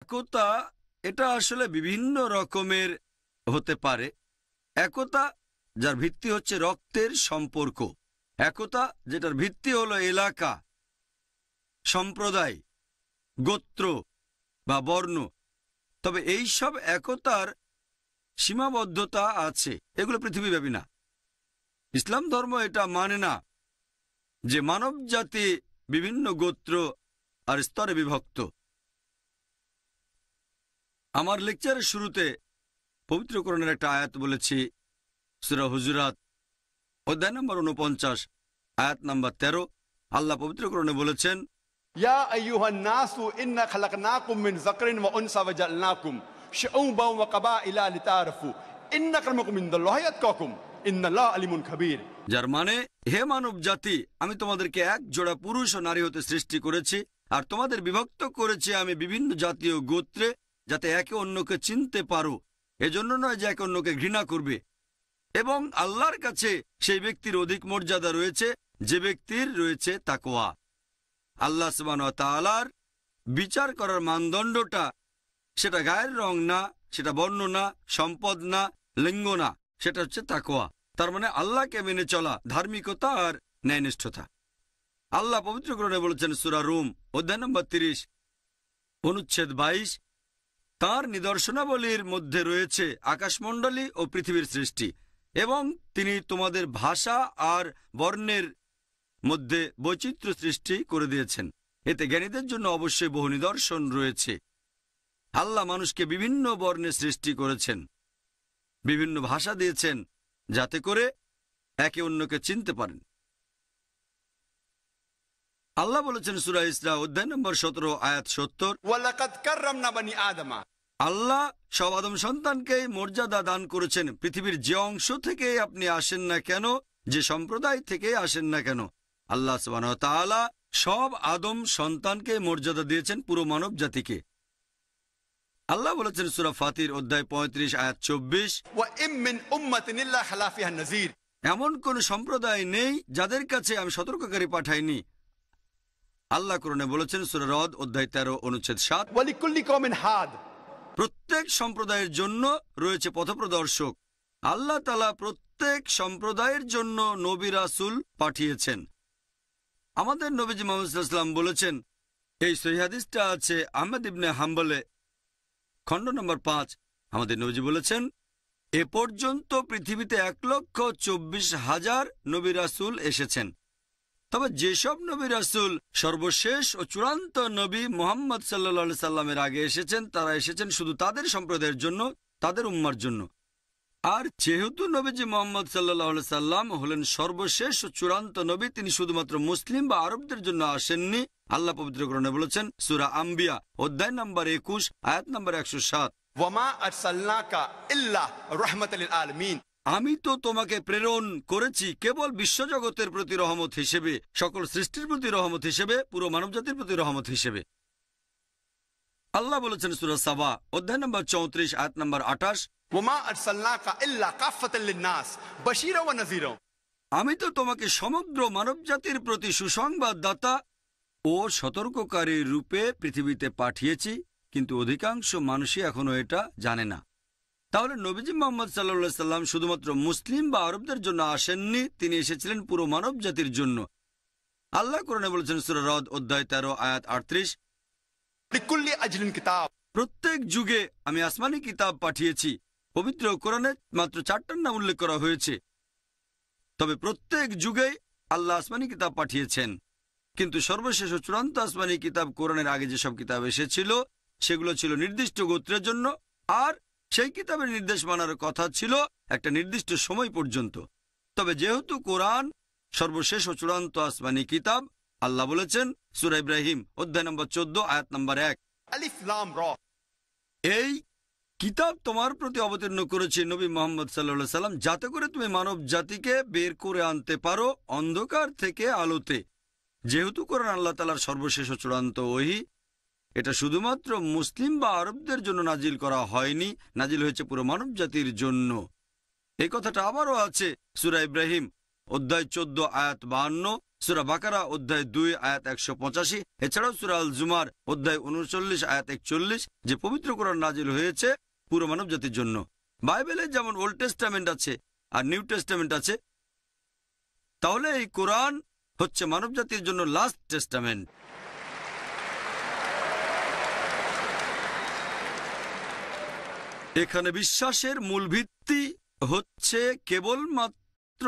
একতা এটা আসলে বিভিন্ন রকমের হতে পারে। একতা যার ভিত্তি হচ্ছে রক্তের সম্পর্ক, একতা যেটার ভিত্তি হলো এলাকা, সম্প্রদায়, গোত্র বা বর্ণ। তবে এই সব একতার সীমাবদ্ধতা আছে, এগুলো পৃথিবীব্যাপী না। ইসলাম ধর্ম এটা মানে না যে মানব জাতি বিভিন্ন গোত্র আর স্তরে বিভক্ত। আমার লেকচারের শুরুতে পবিত্র কোরআনের একটা আয়াত বলেছি, সূরা হুজুরাত অধ্যায় নম্বর 49 আয়াত নম্বর 13। আল্লাহ পবিত্র কোরআনে বলেছেন, ইয়া আইয়ুহান নাসু ইন্না খালাকনাকুম মিন যাকরিন ওয়া উনসা ওয়া জাআলনাকুম শুউবান ওয়া কাবাইলা লিতাআরাফু ইন্না আক্রামাকুম ইনদাল্লাহি আতকাকুম ইন্নাল্লাহা আলিমুন খাবীর। যার মানে, হে মানব জাতি, আমি তোমাদেরকে এক জোড়া পুরুষ ও নারী হতে সৃষ্টি করেছি, আর তোমাদের বিভক্ত করেছি আমি বিভিন্ন জাতীয় গোত্রে, যাতে একে অন্যকে চিনতে পারো। এজন্য নয় যে একে অন্যকে ঘৃণা করবে। এবং আল্লাহর কাছে সেই ব্যক্তির অধিক মর্যাদা রয়েছে যে ব্যক্তির রয়েছে তাকওয়া। আল্লাহ সুবহানাহু ওয়া তাআলার বিচার করার মানদণ্ডটা সেটা গায়ের রং না, সেটা বর্ণ না, সম্পদ না, লিঙ্গ না, সেটা হচ্ছে তাকওয়া। তার মানে আল্লাহকে মেনে চলা, ধার্মিকতা আর ন্যায়নিষ্ঠতা। আল্লাহ পবিত্র কোরআনে বলেছেন সূরা রুম অধ্যায় নম্বর 30 অনুচ্ছেদ 22, তাঁর নিদর্শনাবলীর মধ্যে রয়েছে আকাশমণ্ডলী ও পৃথিবীর সৃষ্টি, এবং তিনি তোমাদের ভাষা আর বর্ণের মধ্যে বৈচিত্র্য সৃষ্টি করে দিয়েছেন। এতে জ্ঞানীদের জন্য অবশ্যই বহু নিদর্শন রয়েছে। আল্লাহ মানুষকে বিভিন্ন বর্ণে সৃষ্টি করেছেন, বিভিন্ন ভাষা দিয়েছেন, যাতে করে একে অন্যকে চিনতে পারেন। আল্লাহ বলেছেন সূরা ইসরা অধ্যায় নম্বর 17 আয়াত 70, ওয়ালাকাদ কাররামনা বানি আদমা। আল্লাহ সব আদম সন্তানকে মর্যাদা দান করেছেন, পৃথিবীর যে অংশ থেকে আপনি আসেন না কেন, যে সম্প্রদায় থেকে আসেন না কেন। আল্লাহ সুবহানাহু ওয়া তাআলা সব আদম সন্তানকে মর্যাদা দিয়েছেন, পুরো মানব জাতিকে। আল্লাহ বলেছেন সূরা ফাতির অধ্যায় 35 আয়াত 24, ওয়া ইম মিন উম্মাতিন ইল্লা খালা ফিহা নাযীর। এমন কোন সম্প্রদায় নেই যাদের কাছে আমি সতর্ককারী পাঠাইনি। আল্লাহ কোরআনে বলেছেন সূরা রদ অধ্যায় 13 অনুচ্ছেদ 7, ওয়া লিকুল্লি কওমিন হাদ। প্রত্যেক সম্প্রদায়ের জন্য রয়েছে পথপ্রদর্শক। আল্লাহ তাআলা প্রত্যেক সম্প্রদায়ের জন্য নবী রাসূল পাঠিয়েছেন। আমাদের নবীজি মুহাম্মদ সাল্লাল্লাহু আলাইহি ওয়াসাল্লাম বলেছেন, এই সহিহ হাদিসটা আছে আহমদ ইবনে হাম্বলে খণ্ড নম্বর 5। আমাদের নবীজি বলেছেন, এ পর্যন্ত পৃথিবীতে 1,24,000 নবী রাসূল এসেছেন। তবে যেসব নবী রাসূল সর্বশেষ ও চূড়ান্ত নবী মুহাম্মদ সাল্লাল্লাহু আলাইহি সাল্লামের আগে এসেছেন, তারা এসেছেন শুধু তাদের সম্প্রদায়ের জন্য, তাদের উম্মার জন্য। আর যেহেতু নবীজি মুহাম্মদ সাল্লাল্লাহু আলাইহি সাল্লাম হলেন সর্বশেষ ও চূড়ান্ত নবী, তিনি শুধুমাত্র মুসলিম বা আরবদের জন্য আসেননি। আল্লাহ পবিত্র কোরআনে বলেছেন সূরা আম্বিয়া অধ্যায় নম্বর 21 আয়াত নম্বর 107, ওয়া মা আরসালনাকা ইল্লা রাহমাতাল লিল আলামিন। আমি তো তোমাকে প্রেরণ করেছি কেবল বিশ্বজগতের প্রতি রহমত হিসেবে, সকল সৃষ্টির প্রতি রহমত হিসেবে, পুরো মানবজাতির প্রতি রহমত হিসেবে। আল্লাহ বলেছেন সূরা সাবা অধ্যায় নম্বর 34 আয়াত নম্বর 28, ওয়া মা আরসালনাকা ইল্লা কাফাতাল লিন নাস বাশীরা ওয়া নাযীরা। আমি তো তোমাকে সমগ্র মানবজাতির প্রতি সুসংবাদদাতা ও সতর্ককারী রূপে পৃথিবীতে পাঠিয়েছি, কিন্তু অধিকাংশ মানুষই এখনো এটা জানে না। তাহলে নবীজি মুহাম্মদ সাল্লাল্লাহু আলাইহি সাল্লাম শুধুমাত্র মুসলিম বা আরবদের জন্য আসেননি, তিনি এসেছিলেন পুরো মানব জাতির জন্য। আল্লাহ কোরআনে বলেছেন সূরা রদ অধ্যায় 13 আয়াত 38, লিকুল্লি আজলিন কিতাব। প্রত্যেক যুগে আমি আসমানি কিতাব পাঠিয়েছি। পবিত্র কোরআনে মাত্র 4টার নাম উল্লেখ করা হয়েছে, তবে প্রত্যেক যুগেই আল্লাহ আসমানি কিতাব পাঠিয়েছেন। কিন্তু সর্বশেষ ও চূড়ান্ত আসমানি কিতাব কোরআনের আগে যেসব কিতাব এসেছিল, সেগুলো ছিল নির্দিষ্ট গোত্রের জন্য, আর সেই কিতাবের নির্দেশ মানার কথা ছিল একটা নির্দিষ্ট সময় পর্যন্ত। তবে যেহেতু কোরআন সর্বশেষ ও চূড়ান্ত আসমানি কিতাব, আল্লাহ বলেছেন সূরা ইব্রাহিম অধ্যায় নম্বর 14 আয়াত নম্বর 1, আলিফ লাম রা। এই কিতাব তোমার প্রতি অবতীর্ণ করেছে নবী মুহাম্মদ সাল্লাল্লাহু আলাইহি সাল্লাম, যাতে করে তুমি মানব জাতিকে বের করে আনতে পারো অন্ধকার থেকে আলোতে। যেহেতু কোরআন আল্লাহ তাআলার সর্বশেষ ও চূড়ান্ত ওহী, এটা শুধুমাত্র মুসলিম বা আরবদের জন্য নাজিল করা হয়নি, নাজিল হয়েছে পুরো মানব জাতির জন্য। এই কথাটা আবারও আছে সূরা ইব্রাহিম অধ্যায় 14 আয়াত 52, সূরা বাকারা অধ্যায় 2 আয়াত 185, এছাড়াও সূরা আল জুমার অধ্যায় 39 আয়াত 41, যে পবিত্র কোরআন নাজিল হয়েছে পুরো মানব জাতির জন্য। বাইবেলে যেমন ওল্ড টেস্টামেন্ট আছে আর নিউ টেস্টামেন্ট আছে, তাহলে এই কোরআন হচ্ছে মানব জাতির জন্য লাস্ট টেস্টামেন্ট। এখানে বিশ্বাসের মূল ভিত্তি হচ্ছে কেবলমাত্র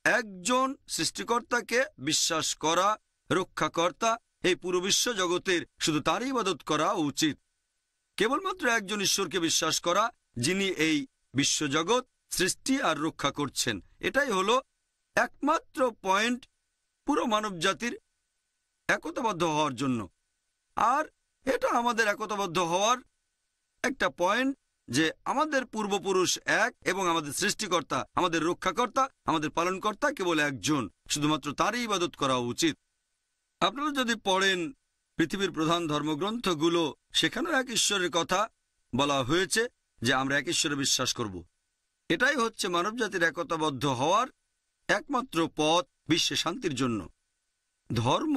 একজন সৃষ্টিকর্তাকে বিশ্বাস করা, রক্ষাকর্তা। এই পুরো বিশ্ব জগতের শুধু তারই ইবাদত করা উচিত। কেবলমাত্র একজন ঈশ্বরকে বিশ্বাস করা, যিনি এই বিশ্বজগৎ সৃষ্টি আর রক্ষা করছেন। এটাই হলো একমাত্র পয়েন্ট পুরো মানব জাতির একতাবদ্ধ হওয়ার জন্য। আর এটা আমাদের একতাবদ্ধ হওয়ার একটা পয়েন্ট যে আমাদের পূর্বপুরুষ এক এবং আমাদের সৃষ্টিকর্তা, আমাদের রক্ষাকর্তা, আমাদের পালনকর্তা কেবল একজন, শুধুমাত্র তারই ইবাদত করা উচিত। আপনারা যদি পড়েন পৃথিবীর প্রধান ধর্মগ্রন্থগুলো, সেখানেও এক ঈশ্বরের কথা বলা হয়েছে যে আমরা এক ঈশ্বরে বিশ্বাস করব। এটাই হচ্ছে মানবজাতির একতাবদ্ধ হওয়ার একমাত্র পথ বিশ্বে শান্তির জন্য। ধর্ম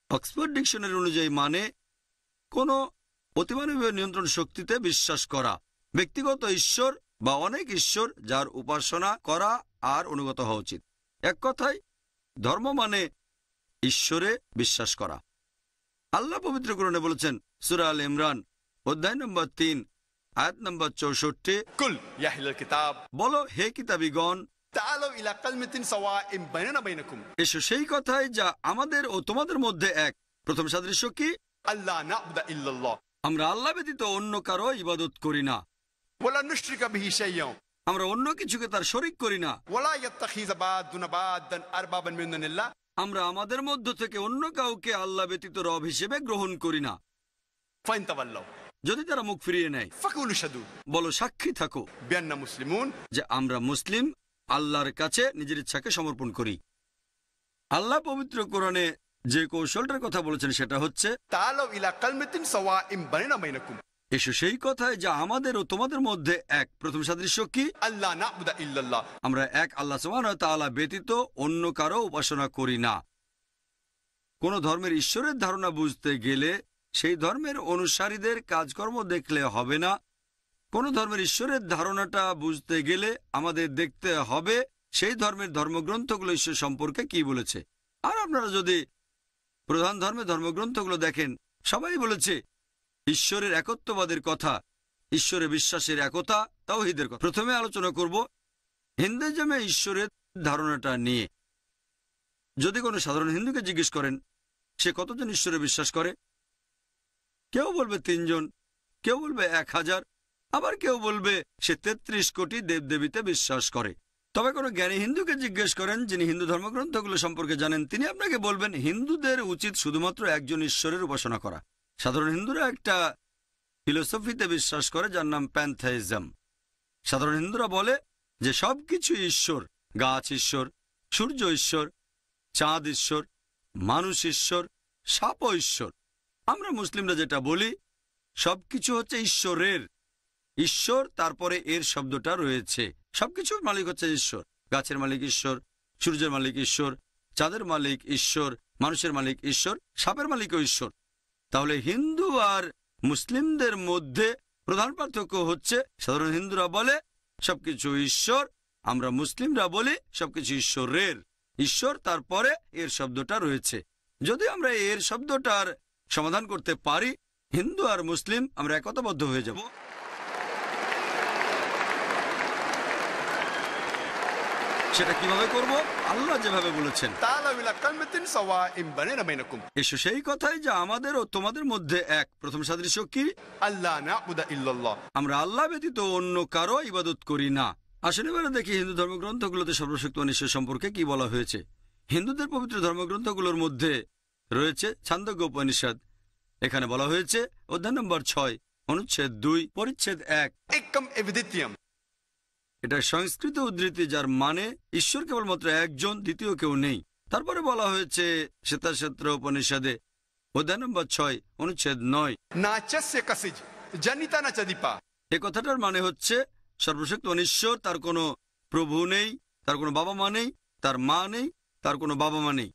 অক্সফোর্ড ডিকশনারি অনুযায়ী মানে কোনো অতিমানবীয় নিয়ন্ত্রণ শক্তিতে বিশ্বাস করা, ব্যক্তিগত ঈশ্বর বা অনেক ঈশ্বর যার উপাসনা করা আর অনুগত হওয়া উচিত। এক কথায় ধর্ম মানে ঈশ্বরে বিশ্বাস করা। আল্লাহ পবিত্র কোরআনে বলেছেন সূরা আল ইমরান অধ্যায় নম্বর 3 আয়াত নম্বর 64, কুল ইয়া আহলাল কিতাব, বলো হে কিতাবীগণ, তাআলু ইলা কালিমাতিন সাওয়াইন বাইনানা বাইনাকুম, এসো সেই কথায় যা আমাদের ও তোমাদের মধ্যে এক। প্রথম সাদৃশ্য কি? আল্লা না'বুদা ইল্লাল্লাহ, আমরা আল্লাহ ব্যতীত অন্য কারো ইবাদত করি না, ওয়ালা নুশরিকা বিহি শাইয়্যান, আমরা অন্য কিছুকে তার শরীক করি না, ওয়ালা ইয়াত্তাখিযা বা'দুনা বা'দান আরবাবান মিন দুনিল্লাহ, আমরা আমাদের মধ্য থেকে অন্য কাউকে আল্লাহ ব্যতীত রব হিসেবে গ্রহণ করি না। ফাইন তাওয়াল্লাউ, যদি তারা মুখ ফিরিয়ে নেয়, ফাকুলু শাদু বলো সাক্ষী থাকো বিআন্না মুসলিমুন, যে আমরা মুসলিম, আল্লাহর কাছে নিজের ইচ্ছাকে সমর্পণ করি। আল্লাহ পবিত্র কোরআনে যে কৌশলটার কথা বলেছেন সেটা হচ্ছে তাআলু ইলা কালিমাতিন সাওয়াইন বাইনানা বাইনাকুম, এসো সেই কথায় যা আমাদের ও তোমাদের মধ্যে এক। প্রথম সাদৃশ্য কি? আল্লা না'বুদা ইল্লাল্লাহ, আমরা এক আল্লাহ সুবহানাহু ওয়া তাআলা ব্যতীত অন্য কারো উপাসনা করি না। কোন ধর্মের ঈশ্বরের ধারণা বুঝতে গেলে সেই ধর্মের অনুসারীদের কাজকর্ম দেখলে হবে না। কোন ধর্মের ঈশ্বরের ধারণাটা বুঝতে গেলে আমাদের দেখতে হবে সেই ধর্মের ধর্মগ্রন্থগুলো ঈশ্বর সম্পর্কে কি বলেছে। আর আপনারা যদি প্রধান ধর্মের ধর্মগ্রন্থগুলো দেখেন, সবাই বলেছে ঈশ্বরের একত্ববাদের কথা, ঈশ্বরে বিশ্বাসের একতা, তাওহীদের কথা। প্রথমে আলোচনা করব হিন্দুইজমে ঈশ্বরের ধারণাটা নিয়ে। যদি কোনো সাধারণ হিন্দুকে জিজ্ঞেস করেন সে কতজন ঈশ্বরে বিশ্বাস করে, কেউ বলবে 3 জন, কেউ বলবে 1000, আবার কেউ বলবে সে 33 কোটি দেবদেবীতে বিশ্বাস করে। তবে কোনো জ্ঞানী হিন্দুকে জিজ্ঞেস করেন যিনি হিন্দু ধর্মগ্রন্থগুলো সম্পর্কে জানেন, তিনি আপনাকে বলবেন হিন্দুদের উচিত শুধুমাত্র একজন ঈশ্বরের উপাসনা করা। সাধারণ হিন্দুরা একটা ফিলোসফিতে বিশ্বাস করে যার নাম প্যান্থাইজম। সাধারণ হিন্দুরা বলে যে সবকিছু ঈশ্বর, গাছ ঈশ্বর, সূর্য ঈশ্বর, চাঁদ ঈশ্বর, মানুষ ঈশ্বর, সাপও ঈশ্বর। আমরা মুসলিমরা যেটা বলি সবকিছু হচ্ছে ঈশ্বরের। ঈশ্বর তারপরে এর শব্দটা রয়েছে। সবকিছুর মালিক হচ্ছে ঈশ্বর। গাছের মালিক ঈশ্বর, সূর্যের মালিক ঈশ্বর, চাঁদের মালিক ঈশ্বর, মানুষের মালিক ঈশ্বর, সাপের মালিকও ঈশ্বর। তাহলে হিন্দু আর মুসলিমদের মধ্যে প্রধান পার্থক্য হচ্ছে সাধারণ হিন্দুরা বলে সবকিছু ঈশ্বর, আমরা মুসলিমরা বলি সবকিছু ঈশ্বরের। ঈশ্বর তারপরে এর শব্দটা রয়েছে। যদি আমরা এর শব্দটার সমাধান করতে পারি, হিন্দু আর মুসলিম আমরা একতাবদ্ধ হয়ে যাব। সেটা কিভাবে করব? আল্লাহ যেভাবে বলেছেন, তাআলু ইলা কালিমাতিন সাওয়াইন বাইনানা বাইনাকুম, এসো সেই কথাই যা আমাদের ও তোমাদের মধ্যে এক। প্রথম সাদৃশ্য কি? আল্লা না'বুদা ইল্লাল্লাহ, আমরা আল্লাহ ব্যতীত অন্য কারো ইবাদত করি না। আসলে এবারে দেখি হিন্দু ধর্মগ্রন্থগুলোতে সর্বশক্তিমান ঈশ্বর সম্পর্কে কি বলা হয়েছে। হিন্দুদের পবিত্র ধর্মগ্রন্থগুলোর মধ্যে রয়েছে ছান্দোগ্য উপনিষদ। এখানে বলা হয়েছে অধ্যায় নম্বর 6 অনুচ্ছেদ 2 পরিচ্ছেদ 1, একম এভিদিত্যম, এটা সংস্কৃত উদ্ধৃতি যার মানে ঈশ্বর কেবলমাত্র একজন, দ্বিতীয় কেউ নেই। তারপরে বলা হয়েছে শ্বেতাক্ষেত্র উপনিষদে অধ্যায় নম্বর 6 অনুচ্ছেদ 9, নাচস্য কসিজ জনিতা না চদিপা, এ কথাটার মানে হচ্ছে সর্বশক্তিমান ঈশ্বর, তার কোনো প্রভু নেই, তার কোনো বাবা মা নেই, তার মা নেই, তার কোনো বাবা মা নেই।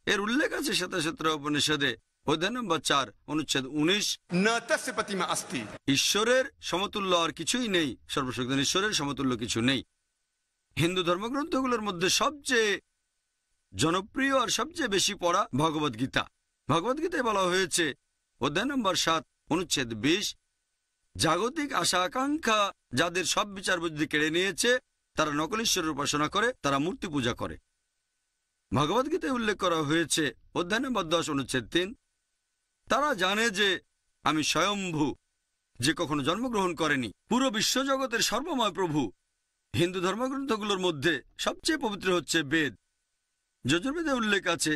এর উল্লেখ আছে শ্বেতাক্ষেত্র উপনিষদে অধ্যায় নম্বর 4 অনুচ্ছেদ 19। न तस्य प्रतिमा अस्ति। ঈশ্বরের সমতুল্য আর কিছুই নেই, সর্বশক্তিমান ঈশ্বরের সমতুল্য কিছু নেই। হিন্দু ধর্মগ্রন্থগুলোর মধ্যে সবচেয়ে জনপ্রিয় আর সবচেয়ে বেশি পড়া ভগবদ্গীতা। ভগবদ্গীতায় বলা হয়েছে অধ্যায় নম্বর 7 অনুচ্ছেদ 20, জাগতিক আশা আকাঙ্ক্ষা যাদের সব বিচার বুদ্ধি কেড়ে নিয়েছে তারা নকল ঈশ্বরের উপাসনা করে, তারা মূর্তি পূজা করে। ভগবদ্গীতায় উল্লেখ করা হয়েছে অধ্যায় নম্বর 10 অনুচ্ছেদ 3, তারা জানে যে আমি স্বয়ম্ভু, যে কখনো জন্মগ্রহণ করেনি, পুরো বিশ্বজগতের সর্বময় প্রভু। হিন্দু ধর্মগ্রন্থগুলোর মধ্যে সবচেয়ে পবিত্র হচ্ছে বেদ। যজুর্বেদে উল্লেখ আছে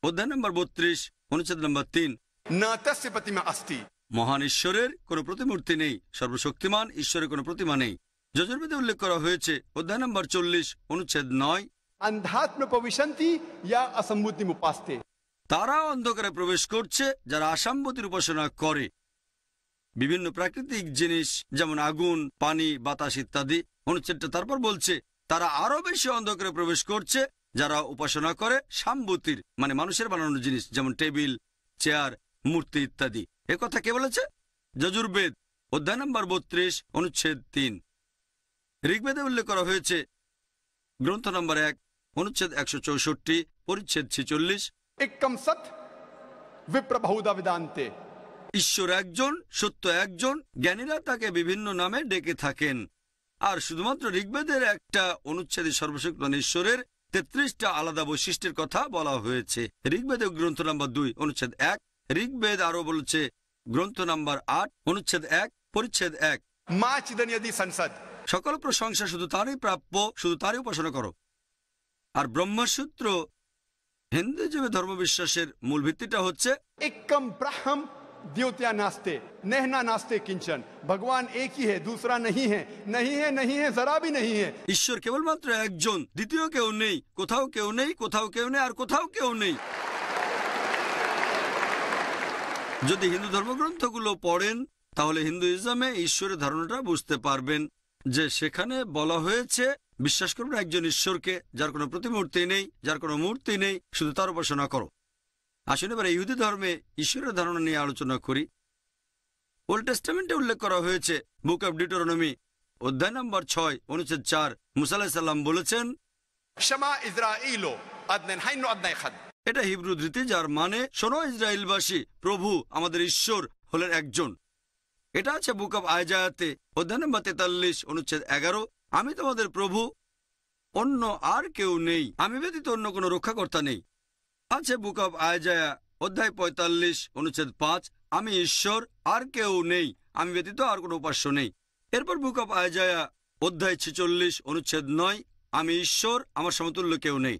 অধ্যায় নম্বর 32 অনুচ্ছেদ নম্বর 3, न तस्य प्रतिमा अस्ति। মহান ঈশ্বরের কোনো প্রতিমূর্তি নেই, সর্বশক্তিমান ঈশ্বরের কোনো প্রতিমা নেই। যজুর্বেদে উল্লেখ করা হয়েছে অধ্যায় নম্বর 40 অনুচ্ছেদ 9, अंधात्म प्रविशन्ति या असम्बुद्धिम् उपास्ते। তারা অন্ধকারে প্রবেশ করছে যারা আসাম্বতীর উপাসনা করে। বিভিন্ন প্রাকৃতিক জিনিস যেমন আগুন, পানি, বাতাস ইত্যাদি। অনুচ্ছেদটা তারপর বলছে তারা আরো বেশি অন্ধকারে প্রবেশ করছে যারা উপাসনা করে সাম্বতীর, মানে মানুষের বানানো জিনিস যেমন টেবিল, চেয়ার, মূর্তি ইত্যাদি। এ কথা কে বলেছে? যজুর্বেদ অধ্যায় নম্বর 32 অনুচ্ছেদ 3। ঋগ্বেদে উল্লেখ করা হয়েছে গ্রন্থ নম্বর 1 অনুচ্ছেদ 164 পরিচ্ছেদ 46, एकम सत विप्र बहुधा वेदान्ते। ঈশ্বর একজন, সত্য একজন, জ্ঞানীরা তাকে বিভিন্ন নামে ডেকে থাকেন। আর শুধুমাত্র ঋগ্বেদের একটা অনুচ্ছেদে সর্বশক্তিমান ঈশ্বরের 33টা আলাদা বৈশিষ্ট্যের কথা বলা হয়েছে। ঋগ্বেদে গ্রন্থ নম্বর 2 অনুচ্ছেদ 1, ঋগ্বেদ আরো বলছে গ্রন্থ নম্বর 8 অনুচ্ছেদ 1 পরিচ্ছেদ 1, मां चिदन यदि संसद। সকল প্রশংসা শুধু তারই প্রাপ্য, শুধু তারই উপাসনা করো। আর ব্রহ্মসূত্র হিন্দুজীবী ধর্মবিশ্বাসের মূল ভিত্তিটা হচ্ছে एकम ब्रह्म द्योत्या नास्ते नहना नास्ते किंचन। भगवान एक ही है, दूसरा नहीं है, नहीं है, नहीं है, जरा भी नहीं है। ঈশ্বর কেবলমাত্র একজন, দ্বিতীয় কেউ নেই, কোথাও কেউ নেই, কোথাও কেউ নেই, আর কোথাও কেউ নেই। যদি হিন্দু ধর্মগ্রন্থগুলো পড়েন তাহলে হিন্দুইজমে ঈশ্বরের ধারণাটা বুঝতে পারবেন যে সেখানে বলা হয়েছে বিশ্বাস করবেন একজন ঈশ্বরকে যার কোনো প্রতিমূর্তি নেই, যার কোনো মূর্তি নেই, শুধু তার উপাসনা করো। আসুন এবার ইহুদি ধর্মে ঈশ্বরের ধারণা নিয়ে আলোচনা করি। ওল্ড টেস্টামেন্টে উল্লেখ করা হয়েছে বুক অব ডিউটেরোনমি অধ্যায় নম্বর 6 অনুচ্ছেদ 4, মুসা আলাইহিস সালাম বলেছেন शमा इज़राइलो अदनन हाइनो अदनाय खद। এটা হিব্রু ধৃতি যার মানে শোনো ইসরায়েলবাসী, প্রভু আমাদের ঈশ্বর হলেন একজন। এটা আছে বুক অব আয়জায়াতে অধ্যায় নম্বর 43 অনুচ্ছেদ 11, আমি তোমাদের প্রভু, অন্য আর কেউ নেই, আমি ব্যতীত অন্য কোনো রক্ষাকর্তা নেই। আছে বুক অব আয়জায়া অধ্যায় 45 অনুচ্ছেদ 5, আমি ঈশ্বর, আর কেউ নেই, আমি ব্যতীত আর কোনো উপাস্য নেই। এরপর বুক অব আয়জায়া অধ্যায় 46 অনুচ্ছেদ 9, আমি ঈশ্বর, আমার সমতুল্য কেউ নেই।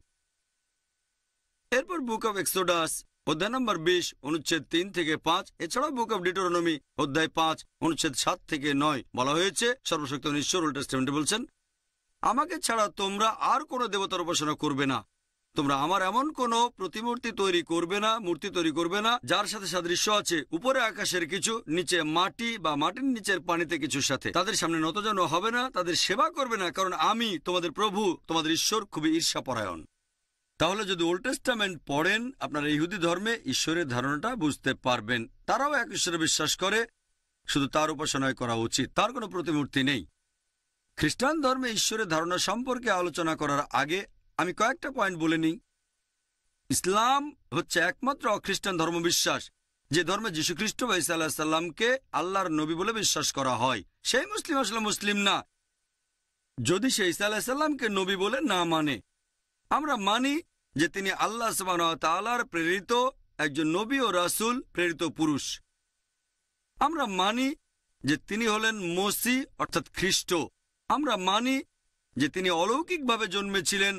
এরপর বুক অব এক্সোডাস অধ্যায় নম্বর 20 অনুচ্ছেদ 3 থেকে 5, এছাড়াও বুক অব ডিউটেরোনমি অধ্যায় 5 অনুচ্ছেদ 7 থেকে 9 বলা হয়েছে সর্বশক্তিমান ঈশ্বর ওল্ড টেস্টামেন্টে বলছেন আমাকে ছাড়া তোমরা আর কোনো দেবতার উপাসনা করবে না, তোমরা আমার এমন কোনো প্রতিমূর্তি তৈরি করবে না, মূর্তি তৈরি করবে না যার সাথে সাদৃশ্য আছে উপরে আকাশের কিছু, নিচে মাটি বা মাটির নিচের পানিতে কিছুর সাথে। তাদের সামনে নতজানু হবে না, তাদের সেবা করবে না, কারণ আমি তোমাদের প্রভু, তোমাদের ঈশ্বর খুবই ঈর্ষাপরায়ণ। তাহলে যদি ওল্ড টেস্টামেন্ট পড়েন আপনারা ইহুদি ধর্মে ঈশ্বরের ধারণাটা বুঝতে পারবেন। তারাও এক ঈশ্বরে বিশ্বাস করে, শুধু তার উপাসনায় করা উচিত, তার কোনো প্রতিমূর্তি নেই। খ্রিস্টান ধর্মে ঈশ্বরের ধারণা সম্পর্কে আলোচনা করার আগে আমি কয়েকটা পয়েন্ট বলে নিই। ইসলাম হচ্ছে একমাত্র অখ্রিস্টান ধর্মবিশ্বাস যে ধর্মে যীশুখ্রিস্ট বা ঈসা আলাইহিস সালামকে আল্লাহর নবী বলে বিশ্বাস করা হয়। সেই মুসলিম আসলে মুসলিম না যদি সে ঈসা আলাইহিস সালামকে নবী বলে না মানে। আমরা মানি যে তিনি আল্লাহ সুবহানাহু ওয়া তাআলার প্রেরিত একজন নবী ও রাসূল, প্রেরিত পুরুষ। আমরা মানি যে তিনি হলেন মসিহ অর্থাৎ খ্রিস্ট। আমরা মানি যে তিনি অলৌকিকভাবে জন্মেছিলেন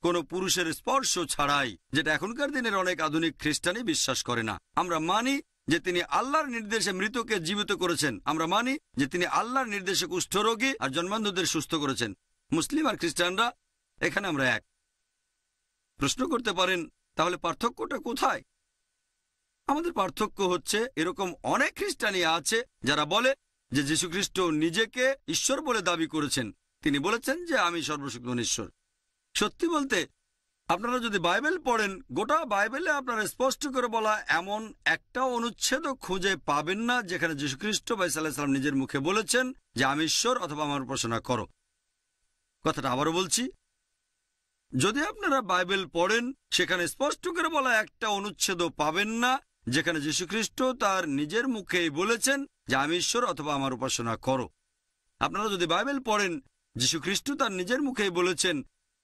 কোনো পুরুষের স্পর্শ ছাড়াই, যেটা এখনকার দিনের অনেক আধুনিক খ্রিস্টানই বিশ্বাস করে না। আমরা মানি যে তিনি আল্লাহর নির্দেশে মৃতকে জীবিত করেছেন। আমরা মানি যে তিনি আল্লাহর নির্দেশে কুষ্ঠরোগী আর জন্মান্ধদের সুস্থ করেছেন। মুসলিম আর খ্রিস্টানরা এখানে আমরা এক। প্রশ্ন করতে পারেন তাহলে পার্থক্যটা কোথায়? আমাদের পার্থক্য হচ্ছে এরকম অনেক খ্রিস্টানই আছে যারা বলে যে যীশুখ্রিস্ট নিজেকে ঈশ্বর বলে দাবি করেছেন। তিনি বলেছেন যে আমি সর্বশক্তিমান ঈশ্বর। সত্যি বলতে আপনারা যদি বাইবেল পড়েন, গোটা বাইবেলে আপনারা স্পষ্ট করে বলা এমন একটা অনুচ্ছেদ খুঁজে পাবেন না যেখানে যীশুখ্রিস্ট বা ঈসা আলাইহিস সালাম নিজের মুখে বলেছেন যে আমি ঈশ্বর অথবা আমার উপাসনা করো। কথাটা আবারও বলছি, যদি আপনারা বাইবেল পড়েন সেখানে স্পষ্ট করে বলা একটা অনুচ্ছেদও পাবেন না যেখানে যীশুখ্রিস্ট তার নিজের মুখেই বলেছেন যে আমি ঈশ্বর অথবা আমার উপাসনা করো। আপনারা যদি বাইবেল পড়েন, যীশুখ্রিস্ট তার নিজের মুখেই বলেছেন,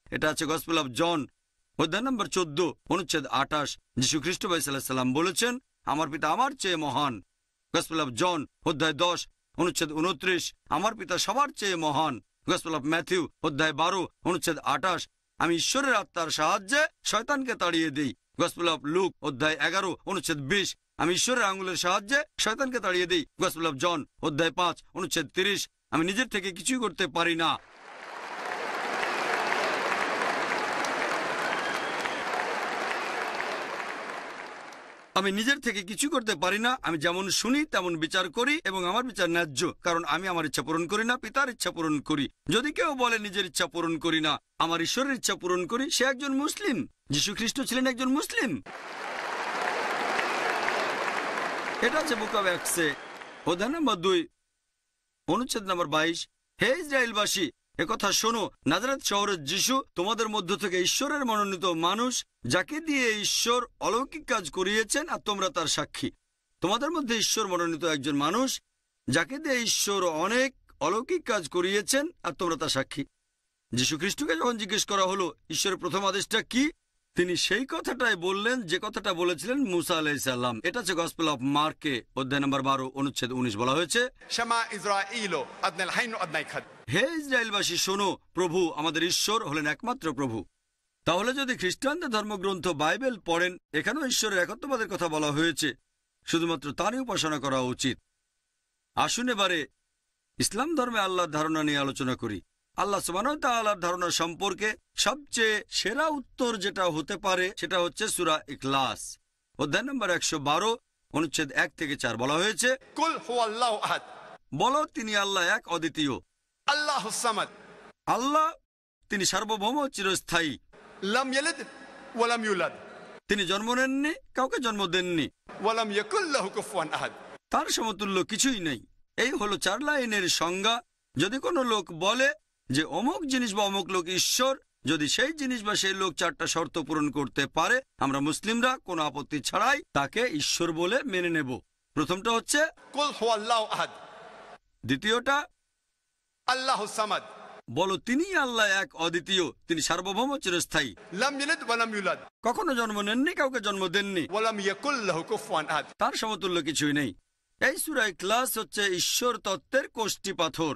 এটা আছে গসপেল অফ জন অধ্যায় নম্বর 14 অনুচ্ছেদ 28। যীশুখ্রিস্ট ঈসা আলাইহিস সালাম বলেছেন আমার পিতা আমার চেয়ে মহান। গসপেল অফ জন অধ্যায় 10 অনুচ্ছেদ 29, আমার পিতা সবার চেয়ে মহান। গসপেল অফ ম্যাথিউ অধ্যায় 12 অনুচ্ছেদ 28, আমি ঈশ্বরের আত্মার সাহায্যে শয়তানকে তাড়িয়ে দিই। গসপেল অফ লুক অধ্যায় 11 অনুচ্ছেদ 20, আমি ঈশ্বরের আঙুলের সাহায্যে শয়তানকে তাড়িয়ে দিই। গসপেল অফ জন অধ্যায় 5 অনুচ্ছেদ 30, আমি নিজের থেকে কিছুই করতে পারি না। আমি নিজের থেকে কিছু করতে পারি না, আমি যেমন শুনি তেমন বিচার করি এবং আমার বিচার ন্যায্য, কারণ আমি আমার ইচ্ছা পূরণ করি না, পিতার ইচ্ছা পূরণ করি। যদি কেউ বলে নিজের ইচ্ছা পূরণ করি না, আমার ঈশ্বরের ইচ্ছা পূরণ করি, সে একজন মুসলিম। যীশুখ্রিস্ট ছিলেন একজন মুসলিম। এটা আছে বুক অব অ্যাক্টসে অধ্যায় নম্বর 2 অনুচ্ছেদ নম্বর 22, হে ইসরায়েলবাসী, একথা শোনো, নাজারেত শহরের যিশু তোমাদের মধ্য থেকে ঈশ্বরের মনোনীত মানুষ, যাকে দিয়ে ঈশ্বর অলৌকিক কাজ করিয়েছেন আর তোমরা তার সাক্ষী। তোমাদের মধ্যে ঈশ্বর মনোনীত একজন মানুষ, যাকে দিয়ে ঈশ্বর অনেক অলৌকিক কাজ করিয়েছেন আর তোমরা তার সাক্ষী। যীশুখ্রিস্টকে যখন জিজ্ঞেস করা হলো ঈশ্বরের প্রথম আদেশটা কি, তিনি সেই কথাটাই বললেন যে কথাটা বলেছিলেন মুসা আলাইহিস সালাম। এটা হচ্ছে গসপেল অফ মার্কে অধ্যায় নম্বর 12 অনুচ্ছেদ 19, বলা হয়েছে, শামা ইসরাঈলো আদনাল হাইন আদনাই খাদ, হে ইসরায়েলবাসী শোনো, প্রভু আমাদের ঈশ্বর হলেন একমাত্র প্রভু। তাহলে যদি খ্রিস্টানদের ধর্মগ্রন্থ বাইবেল পড়েন, এখানেও ঈশ্বরের একত্ববাদের কথা বলা হয়েছে, শুধুমাত্র তারই উপাসনা করা উচিত। আসুন এবারে ইসলাম ধর্মে আল্লাহর ধারণা নিয়ে আলোচনা করি। আল্লাহ সুবহানাহু ওয়া তাআলার ধারণা সম্পর্কে সবচেয়ে সেরা উত্তর যেটা হতে পারে সেটা হচ্ছে সূরা ইখলাস অধ্যায় নম্বর 112 অনুচ্ছেদ 1 থেকে 4, বলা হয়েছে, কুল হুয়াল্লাহু আহাদ, বলো তিনি আল্লাহ এক অদ্বিতীয়। আল্লাহুস সামাদ, আল্লাহ তিনি সার্বভৌম চিরস্থায়ী। লাম ইয়ালিদ ওয়া লাম ইউলাদ, তিনি জন্ম নেননি, কাউকে জন্ম দেননি। ওয়া লাম ইয়াকুল লাহু কুফুয়ান আহাদ, তার সমতুল্য কিছুই নেই। এই হলো 4 লাইনের সংজ্ঞা। যদি কোনো লোক বলে যে অমুক জিনিস বা অমুক লোক ঈশ্বর, যদি সেই জিনিস বা সেই লোক 4টা শর্ত পূরণ করতে পারে, আমরা মুসলিমরা কোনো আপত্তি ছাড়াই তাকে ঈশ্বর বলে মেনে নেব। প্রথমটা হচ্ছে কুল হুয়াল্লাহু আহাদ, দ্বিতীয়টা আল্লাহুস সামাদ, বলো তিনি আল্লাহ এক অদ্বিতীয়, তিনি সার্বভৌম চিরস্থায়ী, লাম ইয়ালিদ ওয়া লাম ইউলাদ, কখনো জন্ম নেননি, কাউকে জন্ম দেননি, ওয়া লাম ইয়াকুল লাহু কুফুয়ান আহাদ। তার সমতুল্য কিছুই নেই। এই সূরা ইখলাস হচ্ছে ঈশ্বর তত্ত্বের কোষ্ঠী পাথর।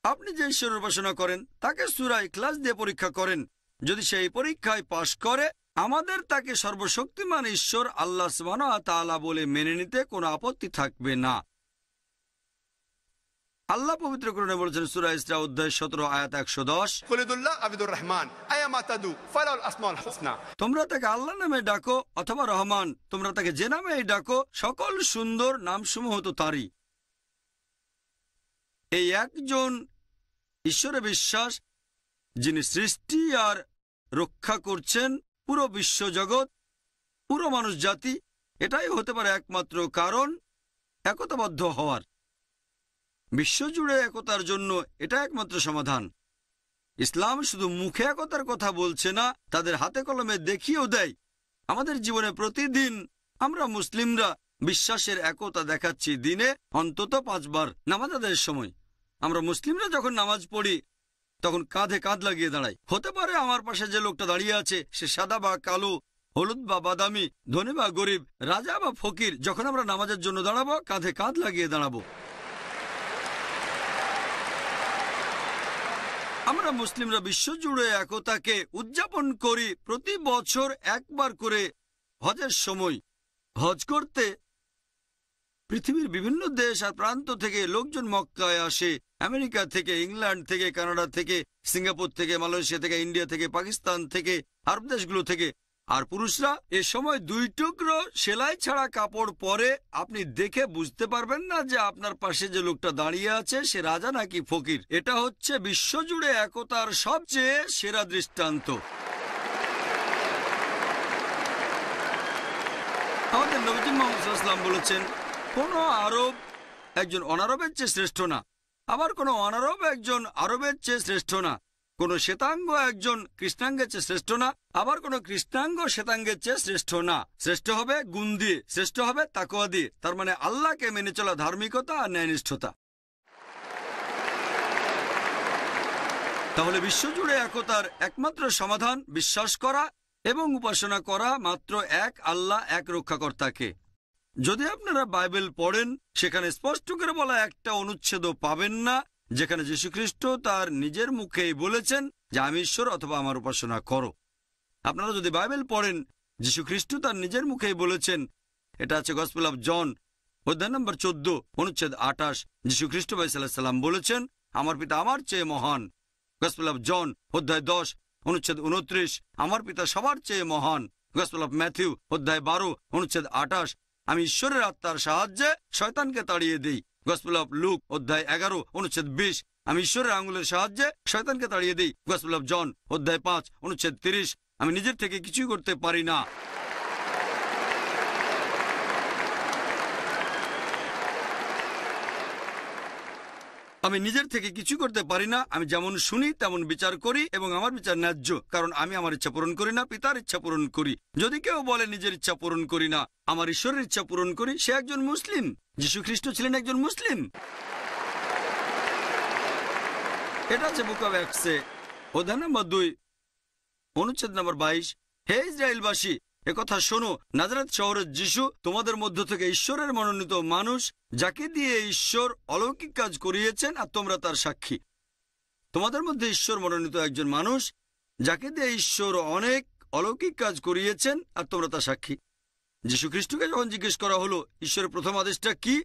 আপনি যে ঈশ্বরের উপাসনা করেন তাকে সূরা ইখলাস দিয়ে পরীক্ষা করেন। যদি সেই পরীক্ষায় পাশ করে, আমাদের তাকে সর্বশক্তিমান ঈশ্বর আল্লাহ সুবহানাহু ওয়া তাআলা বলে মেনে নিতে কোনো আপত্তি থাকবে না। আল্লাহ পবিত্র কোরআনে বলেছেন সূরা ইসরা অধ্যায় 17 আয়াত 110, কুলিদুল্লাহ আবিদুর রহমান আয়ামা তাদু ফালাউল আসমাউল হুসনা, তোমরা তাকে আল্লাহ নামে ডাকো অথবা রহমান, তোমরা তাকে যে নামেই ডাকো, সকল সুন্দর নামসমূহ তো তারই। এই একজন ঈশ্বরে বিশ্বাস, যিনি সৃষ্টি আর রক্ষা করছেন পুরো বিশ্বজগৎ, পুরো মানুষ জাতি, এটাই হতে পারে একমাত্র কারণ একতাবদ্ধ হওয়ার। বিশ্বজুড়ে একতার জন্য এটা একমাত্র সমাধান। ইসলাম শুধু মুখে একতার কথা বলছে না, তাদের হাতে কলমে দেখিয়েও দেয়। আমাদের জীবনে প্রতিদিন আমরা মুসলিমরা বিশ্বাসের একতা দেখাচ্ছি দিনে অন্তত 5 বার নামাজ আদায়ের সময়। আমরা মুসলিমরা যখন নামাজ পড়ি তখন কাঁধে কাঁধ লাগিয়ে দাঁড়াই। হতে পারে আমার পাশে যে লোকটা দাঁড়িয়ে আছে সে সাদা বা কালো, হলুদ বা বাদামি, ধনী বা গরিব, রাজা বা ফকির, যখন আমরা নামাজের জন্য দাঁড়াবো কাঁধে কাঁধ লাগিয়ে দাঁড়াবো। আমরা মুসলিমরা বিশ্বজুড়ে একতাকে উদযাপন করি প্রতি বছর একবার করে হজের সময়। হজ করতে পৃথিবীর বিভিন্ন দেশ আর প্রান্ত থেকে লোকজন মক্কায় আসে। আমেরিকা থেকে, ইংল্যান্ড থেকে, কানাডা থেকে, সিঙ্গাপুর থেকে, মালয়েশিয়া থেকে, ইন্ডিয়া থেকে, পাকিস্তান থেকে, আরব দেশগুলো থেকে। আর পুরুষরা এ সময় 2 টুকরো সেলাই ছাড়া কাপড় পরে আপনি দেখে বুঝতে পারবেন না যে আপনার পাশে যে লোকটা দাঁড়িয়ে আছে সে রাজা নাকি ফকির। এটা হচ্ছে বিশ্বজুড়ে একতার সবচেয়ে সেরা দৃষ্টান্ত। আমাদের নবীজি মুহাম্মদ সাল্লাল্লাহু আলাইহি ওয়াসাল্লাম বলেছেন, কোনো আরব একজন অনারবের চেয়ে শ্রেষ্ঠ না, আবার কোনো অনারব একজন আরবের চেয়ে শ্রেষ্ঠ না, কোনো শ্বেতাঙ্গ একজন কৃষ্ণাঙ্গের চেয়ে শ্রেষ্ঠ না, আবার কোনো কৃষ্ণাঙ্গ শ্বেতাঙ্গের চেয়ে শ্রেষ্ঠ না। শ্রেষ্ঠ হবে গুণ দিয়ে, শ্রেষ্ঠ হবে তাকওয়া দিয়ে, তার মানে আল্লাহকে মেনে চলা ধার্মিকতা আর ন্যায়নিষ্ঠতা। তাহলে বিশ্বজুড়ে একতার একমাত্র সমাধান বিশ্বাস করা এবং উপাসনা করা মাত্র এক আল্লাহ, এক রক্ষাকর্তাকে। যদি আপনারা বাইবেল পড়েন, সেখানে স্পষ্ট করে বলা একটা অনুচ্ছেদও পাবেন না যেখানে যীশুখ্রিস্ট তার নিজের মুখেই বলেছেন যে আমি ঈশ্বর অথবা আমার উপাসনা করো। আপনারা যদি বাইবেল পড়েন, যীশুখ্রিস্ট তার নিজের মুখেই বলেছেন। এটা আছে গসপেল অফ জন অধ্যায় নম্বর 14 অনুচ্ছেদ 28। যীশুখ্রিস্ট ভাই সাল্লাল্লাহু আলাইহি সাল্লাম বলেছেন, আমার পিতা আমার চেয়ে মহান। গসপেল অফ জন অধ্যায় 10 অনুচ্ছেদ 29, আমার পিতা সবার চেয়ে মহান। গসপেল অফ ম্যাথিউ অধ্যায় 12 অনুচ্ছেদ 28, আমি ঈশ্বরের আত্মার সাহায্যে শয়তানকে তাড়িয়ে দিই। গসপেল অফ লুক অধ্যায় 11 অনুচ্ছেদ 20, আমি ঈশ্বরের আঙুলের সাহায্যে শয়তানকে তাড়িয়ে দিই। গসপেল অফ জন অধ্যায় 5 অনুচ্ছেদ 30, আমি নিজের থেকে কিছুই করতে পারি না। আমি নিজের থেকে কিছু করতে পারি না, আমি যেমন শুনি তেমন বিচার করি এবং আমার বিচার ন্যায্য, কারণ আমি আমার ইচ্ছা পূরণ করি না, পিতার ইচ্ছা পূরণ করি। যদি কেউ বলে নিজের ইচ্ছা পূরণ করি না, আমার ঈশ্বরের ইচ্ছা পূরণ করি, সে একজন মুসলিম। যীশুখ্রিস্ট ছিলেন একজন মুসলিম। এটা আছে বুক অব অ্যাক্টসে অধ্যায় নম্বর 2 অনুচ্ছেদ নম্বর 22, হে ইসরায়েলবাসী, একথা শোনো, নাজারেত শহরের যিশু তোমাদের মধ্য থেকে ঈশ্বরের মনোনীত মানুষ, যাকে দিয়ে ঈশ্বর অলৌকিক কাজ করিয়েছেন, আর তোমরা তার সাক্ষী। তোমাদের মধ্যে ঈশ্বর মনোনীত একজন মানুষ, যাকে দিয়ে ঈশ্বর অনেক অলৌকিক কাজ করিয়েছেন, আর তোমরা তার সাক্ষী। যীশুখ্রিস্টকে যখন জিজ্ঞেস করা হলো ঈশ্বরের প্রথম আদেশটা কি,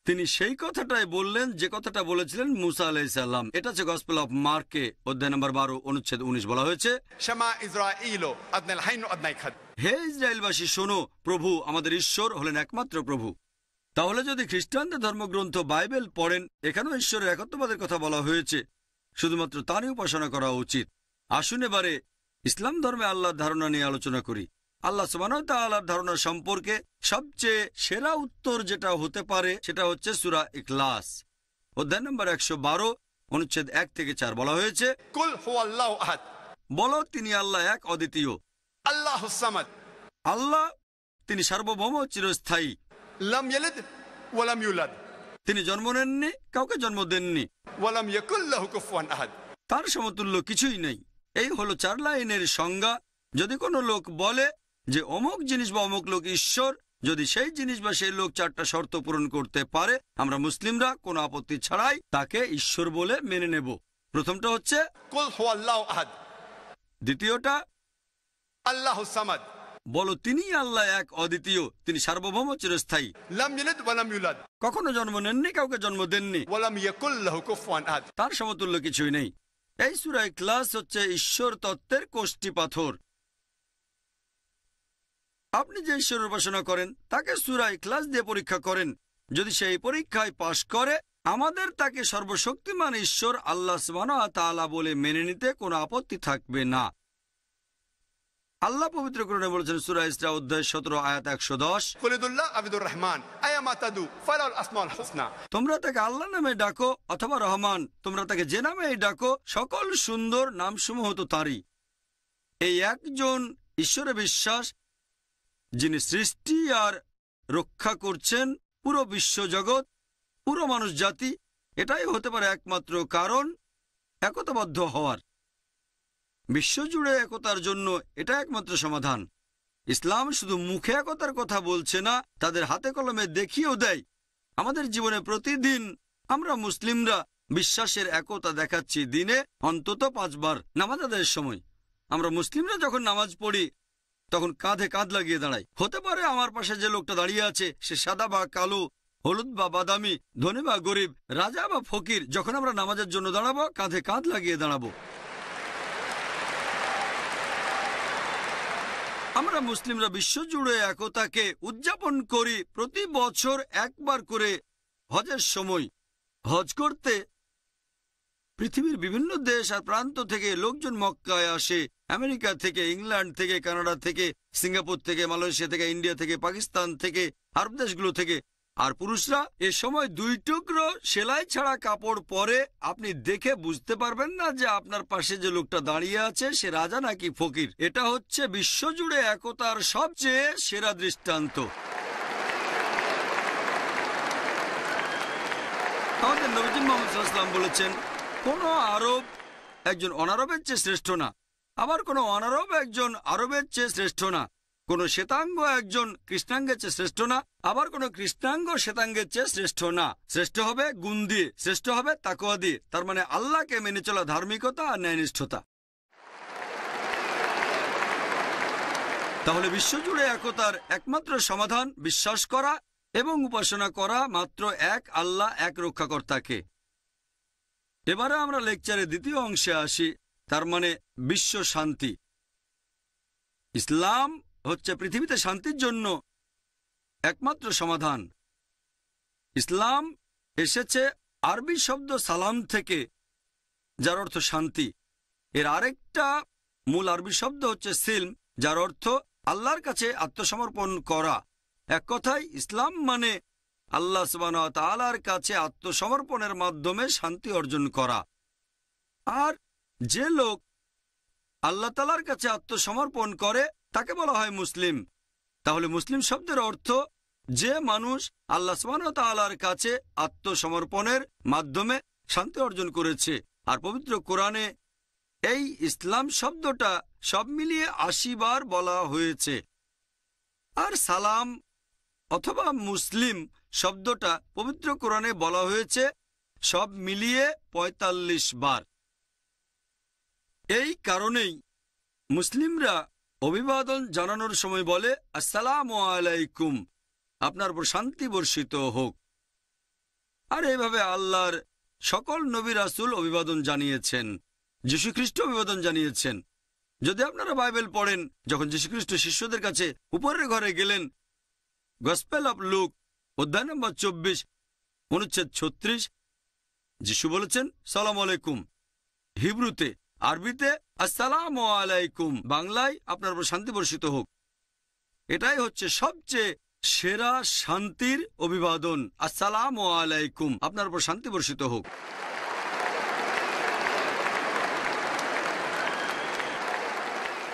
তিনি সেই কথাটাই বললেন যে কথাটা বলেছিলেন মুসা আলাইহিস সালাম। এটা হচ্ছে গসপেল অফ মার্কে অধ্যায় নম্বর 12 অনুচ্ছেদ 19, বলা হয়েছে, শামা ইসরাঈল আদনাল হাইন আদনাই খাদ। হে ইসরায়েলবাসী শোনো, প্রভু আমাদের ঈশ্বর হলেন একমাত্র প্রভু। তাহলে যদি খ্রিস্টানদের ধর্মগ্রন্থ বাইবেল পড়েন, এখানেও ঈশ্বরের একত্ববাদের কথা বলা হয়েছে, শুধুমাত্র তারই উপাসনা করা উচিত। আসুন এবারে ইসলাম ধর্মে আল্লাহর ধারণা নিয়ে আলোচনা করি। আল্লাহ সুবহানাহু ওয়া তাআলার ধারণা সম্পর্কে সবচেয়ে সেরা উত্তর যেটা হতে পারে সেটা হচ্ছে সূরা ইখলাস অধ্যায় নম্বর 112 অনুচ্ছেদ 1 থেকে 4, বলা হয়েছে, কুল হুয়াল্লাহু আহাদ, বলো তিনি আল্লাহ এক অদ্বিতীয়। আল্লাহুস সামাদ, আল্লাহ তিনি সার্বভৌম চিরস্থায়ী। লাম ইয়ালিদ ওয়া লাম ইউলাদ, তিনি জন্ম নেননি, কাউকে জন্ম দেননি। ওয়া লাম ইয়াকুল লাহু কুফুয়ান আহাদ, তার সমতুল্য কিছুই নেই। এই হলো 4 লাইনের সংজ্ঞা। যদি কোনো লোক বলে যে অমুক জিনিস বা অমুক লোক ঈশ্বর, যদি সেই জিনিস বা সেই লোক 4টা শর্ত পূরণ করতে পারে, আমরা মুসলিমরা কোনো আপত্তি ছাড়াই তাকে ঈশ্বর বলে মেনে নেব। প্রথমটা হচ্ছে কুল হুয়াল্লাহু আহাদ, দ্বিতীয়টা আল্লাহুস সামাদ, বলো তিনি আল্লাহ এক অদ্বিতীয়, তিনি সার্বভৌম চিরস্থায়ী, লাম ইয়ালিদ ওয়া লাম ইউলাদ, কখনো জন্ম নেননি, কাউকে জন্ম দেননি, ওয়া লাম ইয়াকুল লাহু কুফুয়ান আহাদ। তার সমতুল্য কিছুই নেই। এই সূরা ইখলাস হচ্ছে ঈশ্বর তত্ত্বের কোষ্ঠী পাথর। আপনি যে ঈশ্বরের উপাসনা করেন তাকে সূরা ইখলাস দিয়ে পরীক্ষা করেন। যদি সেই পরীক্ষায় পাশ করে, আমাদের তাকে সর্বশক্তিমান ঈশ্বর আল্লাহ সুবহানাহু ওয়া তাআলা বলে মেনে নিতে কোনো আপত্তি থাকবে না। আল্লাহ পবিত্র কোরআনে বলেছেন সূরা ইসরা অধ্যায় 17 আয়াত 110, কুলিদুল্লাহ আবিদুর রহমান আয়ামা তাদু ফালাল আসমাউল হুসনা, তোমরা তাকে আল্লাহ নামে ডাকো অথবা রহমান, তোমরা তাকে যে নামেই ডাকো, সকল সুন্দর নামসমূহ তো তাঁরই। এই একজন ঈশ্বরে বিশ্বাস, যিনি সৃষ্টি আর রক্ষা করছেন পুরো বিশ্বজগৎ, পুরো মানুষ জাতি, এটাই হতে পারে একমাত্র কারণ একতাবদ্ধ হওয়ার। বিশ্বজুড়ে একতার জন্য এটা একমাত্র সমাধান। ইসলাম শুধু মুখে একতার কথা বলছে না, তাদের হাতে কলমে দেখিয়েও দেয়। আমাদের জীবনে প্রতিদিন আমরা মুসলিমরা বিশ্বাসের একতা দেখাচ্ছি। দিনে অন্তত 5 বার নামাজ আদায়ের সময় আমরা মুসলিমরা যখন নামাজ পড়ি তখন কাঁধে কাঁধ লাগিয়ে দাঁড়াই। হতে পারে আমার পাশে যে লোকটা দাঁড়িয়ে আছে সে সাদা বা কালো, হলুদ বা বাদামি, ধনী বা গরিব, রাজা বা ফকির, যখন আমরা নামাজের জন্য দাঁড়াবো কাঁধে কাঁধ লাগিয়ে দাঁড়াবো। আমরা মুসলিমরা বিশ্বজুড়ে একতাকে উদযাপন করি প্রতি বছর একবার করে হজের সময়। হজ করতে পৃথিবীর বিভিন্ন দেশ আর প্রান্ত থেকে লোকজন মক্কায় আসে। আমেরিকা থেকে, ইংল্যান্ড থেকে, কানাডা থেকে, সিঙ্গাপুর থেকে, মালয়েশিয়া থেকে, ইন্ডিয়া থেকে, পাকিস্তান থেকে, আরব দেশগুলো থেকে। আর পুরুষরা এ সময় 2 টুকরো সেলাই ছাড়া কাপড় পরে। আপনি দেখে বুঝতে পারবেন না যে আপনার পাশে যে লোকটা দাঁড়িয়ে আছে সে রাজা নাকি ফকির। এটা হচ্ছে বিশ্বজুড়ে একতার সবচেয়ে সেরা দৃষ্টান্ত। আমাদের নবীজি মুহাম্মদ সাল্লাল্লাহু আলাইহি ওয়াসাল্লাম বলেছেন, কোনো আরব একজন অনারবের চেয়ে শ্রেষ্ঠ না, আবার কোনো অনারব একজন আরবের চেয়ে শ্রেষ্ঠ না। কোনো শ্বেতাঙ্গ একজন কৃষ্ণাঙ্গের চেয়ে শ্রেষ্ঠ না, আবার কোনো কৃষ্ণাঙ্গ শ্বেতাঙ্গের চেয়ে শ্রেষ্ঠ না। শ্রেষ্ঠ হবে গুণ দিয়ে, শ্রেষ্ঠ হবে তাকওয়া দিয়ে। তার মানে আল্লাহকে মেনে চলা, ধার্মিকতা আর ন্যায়নিষ্ঠতা। তাহলে বিশ্বজুড়ে একতার একমাত্র সমাধান বিশ্বাস করা এবং উপাসনা করা মাত্র এক আল্লাহ, এক রক্ষাকর্তাকে। এবারে আমরা লেকচারের দ্বিতীয় অংশে আসি, তার মানে বিশ্ব শান্তি। ইসলাম হচ্ছে পৃথিবীতে শান্তির জন্য একমাত্র সমাধান। ইসলাম এসেছে আরবি শব্দ সালাম থেকে, যার অর্থ শান্তি। এর আরেকটা মূল আরবি শব্দ হচ্ছে সিলম, যার অর্থ আল্লাহর কাছে আত্মসমর্পণ করা। এক কথায় ইসলাম মানে আল্লাহ সুবহানাহু ওয়া তাআলার কাছে আত্মসমর্পণের মাধ্যমে শান্তি অর্জন করা। আর যে লোক আল্লাহ তাআলার কাছে আত্মসমর্পণ করে তাকে বলা হয় মুসলিম। তাহলে মুসলিম শব্দের অর্থ যে মানুষ আল্লাহ সুবহানাহু ওয়া তাআলার কাছে আত্মসমর্পণের মাধ্যমে শান্তি অর্জন করেছে। আর পবিত্র কোরআনে এই ইসলাম শব্দটা সব মিলিয়ে 80 বার বলা হয়েছে। আর সালাম অথবা মুসলিম শব্দটা পবিত্র কোরআনে বলা হয়েছে সব মিলিয়ে 45 বার। এই কারণেই মুসলিমরা অভিবাদন জানানোর সময় বলে, আসসালামু আলাইকুম, আপনার উপর শান্তি বর্ষিত হোক। আর এইভাবে আল্লাহর সকল নবী রাসূল অভিবাদন জানিয়েছেন, যীশুখ্রিস্ট অভিবাদন জানিয়েছেন। যদি আপনারা বাইবেল পড়েন, যখন যীশুখ্রিস্ট শিষ্যদের কাছে উপরের ঘরে গেলেন, গসপেল অফ লুক অধ্যায় নম্বর 24 অনুচ্ছেদ 36, যীশু বলেছেন সালাম আলাইকুম হিব্রুতে, আরবিতে আসসালামু আলাইকুম, বাংলায় আপনার উপর শান্তি বর্ষিত হোক। এটাই হচ্ছে সবচেয়ে সেরা শান্তির অভিবাদন, আসসালামু আলাইকুম, আপনার উপর শান্তি বর্ষিত হোক।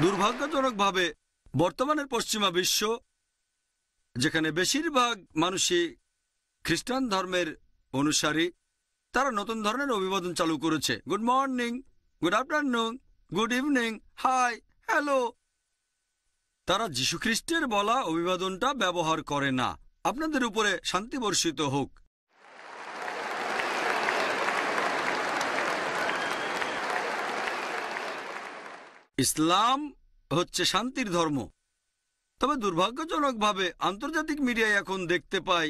দুর্ভাগ্যজনকভাবে বর্তমানের পশ্চিমা বিশ্ব, যেখানে বেশিরভাগ মানুষই খ্রিস্টান ধর্মের অনুসারী, তারা নতুন ধরনের অভিবাদন চালু করেছে। Good morning, good afternoon, good evening, hi, hello. তারা যীশুখ্রিস্টের বলা অভিবাদনটা ব্যবহার করে না, আপনাদের উপরে শান্তি বর্ষিত হোক। ইসলাম হচ্ছে শান্তির ধর্ম। তবে দুর্ভাগ্যজনকভাবে আন্তর্জাতিক মিডিয়ায় এখন দেখতে পাই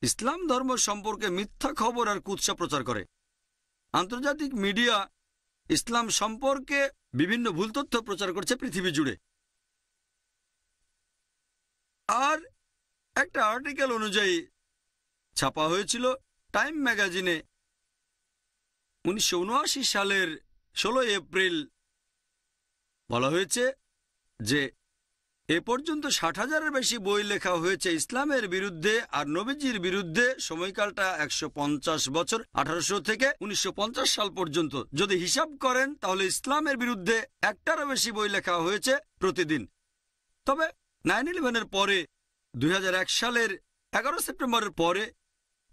ইসলাম ধর্ম সম্পর্কে মিথ্যা খবর আর কুৎসা প্রচার করে। আন্তর্জাতিক মিডিয়া ইসলাম সম্পর্কে বিভিন্ন ভুল তথ্য প্রচার করছে পৃথিবী জুড়ে। আর একটা আর্টিকেল অনুযায়ী ছাপা হয়েছিল টাইম ম্যাগাজিনে 1979 সালের 16 এপ্রিল, বলা হয়েছে যে এ পর্যন্ত 60,000-এর বেশি বই লেখা হয়েছে ইসলামের বিরুদ্ধে আর নবীজির বিরুদ্ধে। সময়কালটা 150 বছর, 1800 থেকে 1950 সাল পর্যন্ত। যদি হিসাব করেন তাহলে ইসলামের বিরুদ্ধে একটারও বেশি বই লেখা হয়েছে প্রতিদিন। তবে 9/11-এর পরে 2001 সালের 11 সেপ্টেম্বরের পরে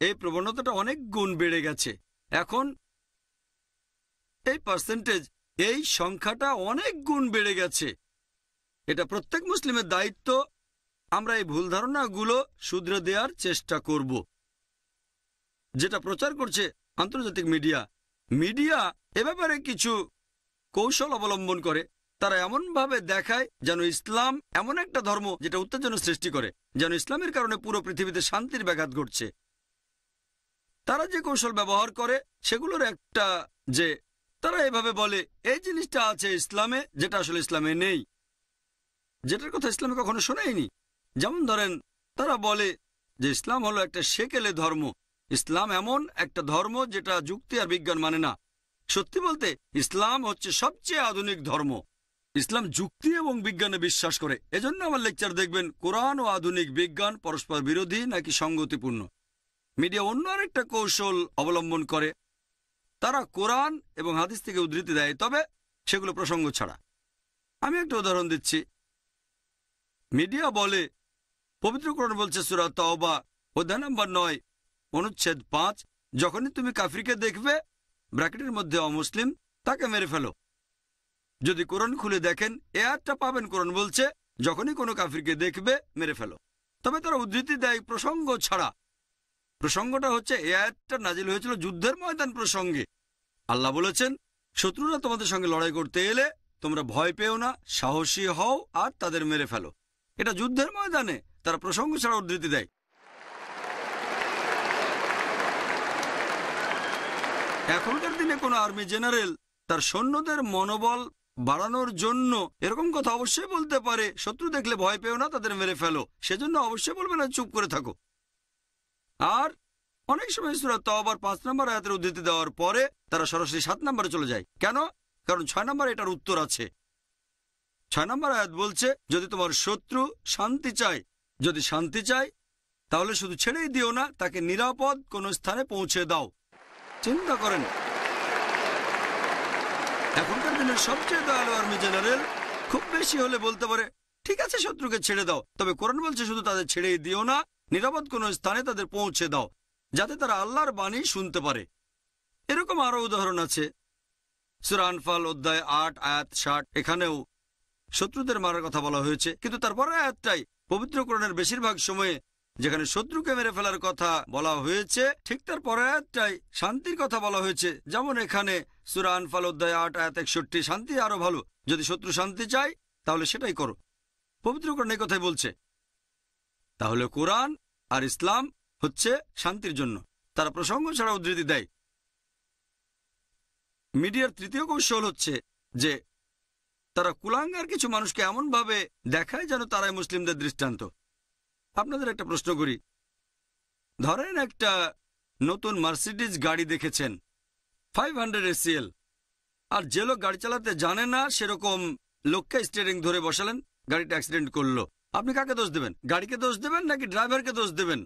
এই প্রবণতাটা অনেক গুণ বেড়ে গেছে। এখন এই পার্সেন্টেজ, এই সংখ্যাটা অনেক গুণ বেড়ে গেছে। এটা প্রত্যেক মুসলিমের দায়িত্ব। আমরা এই ভুল ধারণাগুলো শুধরে দেওয়ার চেষ্টা করব, যেটা প্রচার করছে আন্তর্জাতিক মিডিয়া। মিডিয়া এ ব্যাপারে কিছু কৌশল অবলম্বন করে। তারা এমনভাবে দেখায় যেন ইসলাম এমন একটা ধর্ম যেটা উত্তেজনা সৃষ্টি করে, যেন ইসলামের কারণে পুরো পৃথিবীতে শান্তির ব্যাঘাত ঘটছে। তারা যে কৌশল ব্যবহার করে সেগুলোর একটা যে তারা এভাবে বলে এই জিনিসটা আছে ইসলামে, যেটা আসলে ইসলামে নেই। যেটার কথা ইসলামে কখনো শোনায়নি। যেমন ধরেন, তারা বলে যে ইসলাম হলো একটা সেকেলে ধর্ম। ইসলাম এমন একটা ধর্ম যেটা যুক্তি আর বিজ্ঞান মানে না। সত্যি বলতে ইসলাম হচ্ছে সবচেয়ে আধুনিক ধর্ম। ইসলাম যুক্তি এবং বিজ্ঞানে বিশ্বাস করে। এজন্য আমার লেকচার দেখবেন কোরআন ও আধুনিক বিজ্ঞান পরস্পর বিরোধী নাকি সঙ্গতিপূর্ণ। মিডিয়া অন্য আরেকটা কৌশল অবলম্বন করে। তারা কোরআন এবং হাদিস থেকে উদ্ধৃতি দেয়, তবে সেগুলো প্রসঙ্গ ছাড়া। আমি একটা উদাহরণ দিচ্ছি। মিডিয়া বলে পবিত্র কোরআন বলছে সূরা তাওবা অধ্যায় নম্বর 9 অনুচ্ছেদ 5, যখনই তুমি কাফিরকে দেখবে ব্র্যাকেটের মধ্যে অমুসলিম, তাকে মেরে ফেলো। যদি কোরআন খুলে দেখেন এ আয়াতটা পাবেন কোরআন বলছে যখনই কোনো কাফিরকে দেখবে মেরে ফেলো। তবে তারা উদ্ধৃতি দেয় প্রসঙ্গ ছাড়া। প্রসঙ্গটা হচ্ছে এ আয়াতটা নাজিল হয়েছিল যুদ্ধের ময়দান প্রসঙ্গে। আল্লাহ বলেছেন, শত্রুরা তোমাদের সঙ্গে লড়াই করতে এলে তোমরা ভয় পেও না, সাহসী হও আর তাদের মেরে ফেলো। এটা যুদ্ধের ময়দানে, তারা প্রসঙ্গ ছাড়া উদ্ধৃতি দেয়। এখনকার দিনে কোনো আর্মি জেনারেল তার সৈন্যদের মনোবল বাড়ানোর জন্য এরকম কথা অবশ্যই বলতে পারে, শত্রু দেখলে ভয় পেও না, তাদের মেরে ফেলো। সেজন্য অবশ্যই বলবে না চুপ করে থাকো। আর অনেক সময় সূরা তাওবার 5 নম্বর আয়াতের উদ্ধৃতি দেওয়ার পরে তারা সরাসরি 7 নম্বরে চলে যায়। কেন? কারণ 6 নম্বরে এটার উত্তর আছে। 6 নম্বর আয়াত বলছে, যদি তোমার শত্রু শান্তি চায়, যদি শান্তি চায় তাহলে শুধু ছেড়েই দিও না, তাকে নিরাপদ কোনো স্থানে পৌঁছে দাও। চিন্তা করেন, এখনকার দিনের সবচেয়ে দয়ালু আর্মি জেনারেল খুব বেশি হলে বলতে পারে ঠিক আছে শত্রুকে ছেড়ে দাও, তবে কোরআন বলছে শুধু তাদের ছেড়েই দিও না, নিরাপদ কোনো স্থানে তাদের পৌঁছে দাও, যাতে তারা আল্লাহর বাণী শুনতে পারে। এরকম আরো উদাহরণ আছে। সূরা আনফাল অধ্যায় 8 আয়াত 60, এখানেও শত্রুদের মারার কথা বলা হয়েছে, কিন্তু তারপরে আয়াতটাই পবিত্র কোরআনের বেশিরভাগ সময়ে যেখানে শত্রুকে মেরে ফেলার কথা বলা হয়েছে, ঠিক তার পরের আয়াতটাই শান্তির কথা বলা হয়েছে। যেমন এখানে সূরা আনফাল অধ্যায় 8 আয়াত 61, শান্তি আরো ভালো, যদি শত্রু শান্তি চায় তাহলে সেটাই করো। পবিত্র কোরআন এই কথাই বলছে। তাহলে কোরআন আর ইসলাম হচ্ছে শান্তির জন্য, তারা প্রসঙ্গ ছাড়া উদ্ধৃতি দেয়। মিডিয়ার তৃতীয় কৌশল হচ্ছে যে তারা কুলাঙ্গার কিছু মানুষকে এমনভাবে দেখায় যেন তারাই মুসলিমদের দৃষ্টান্ত। আপনাদের একটা প্রশ্ন করি, ধরেন একটা নতুন মার্সিডিজ গাড়ি দেখেছেন 500 SCL, আর যে লোক গাড়ি চালাতে জানে না সেরকম লোককে স্টিয়ারিং ধরে বসালেন, গাড়িটা অ্যাক্সিডেন্ট করলো। আপনি কাকে দোষ দেবেন? গাড়িকে দোষ দেবেন নাকি ড্রাইভারকে দোষ দেবেন?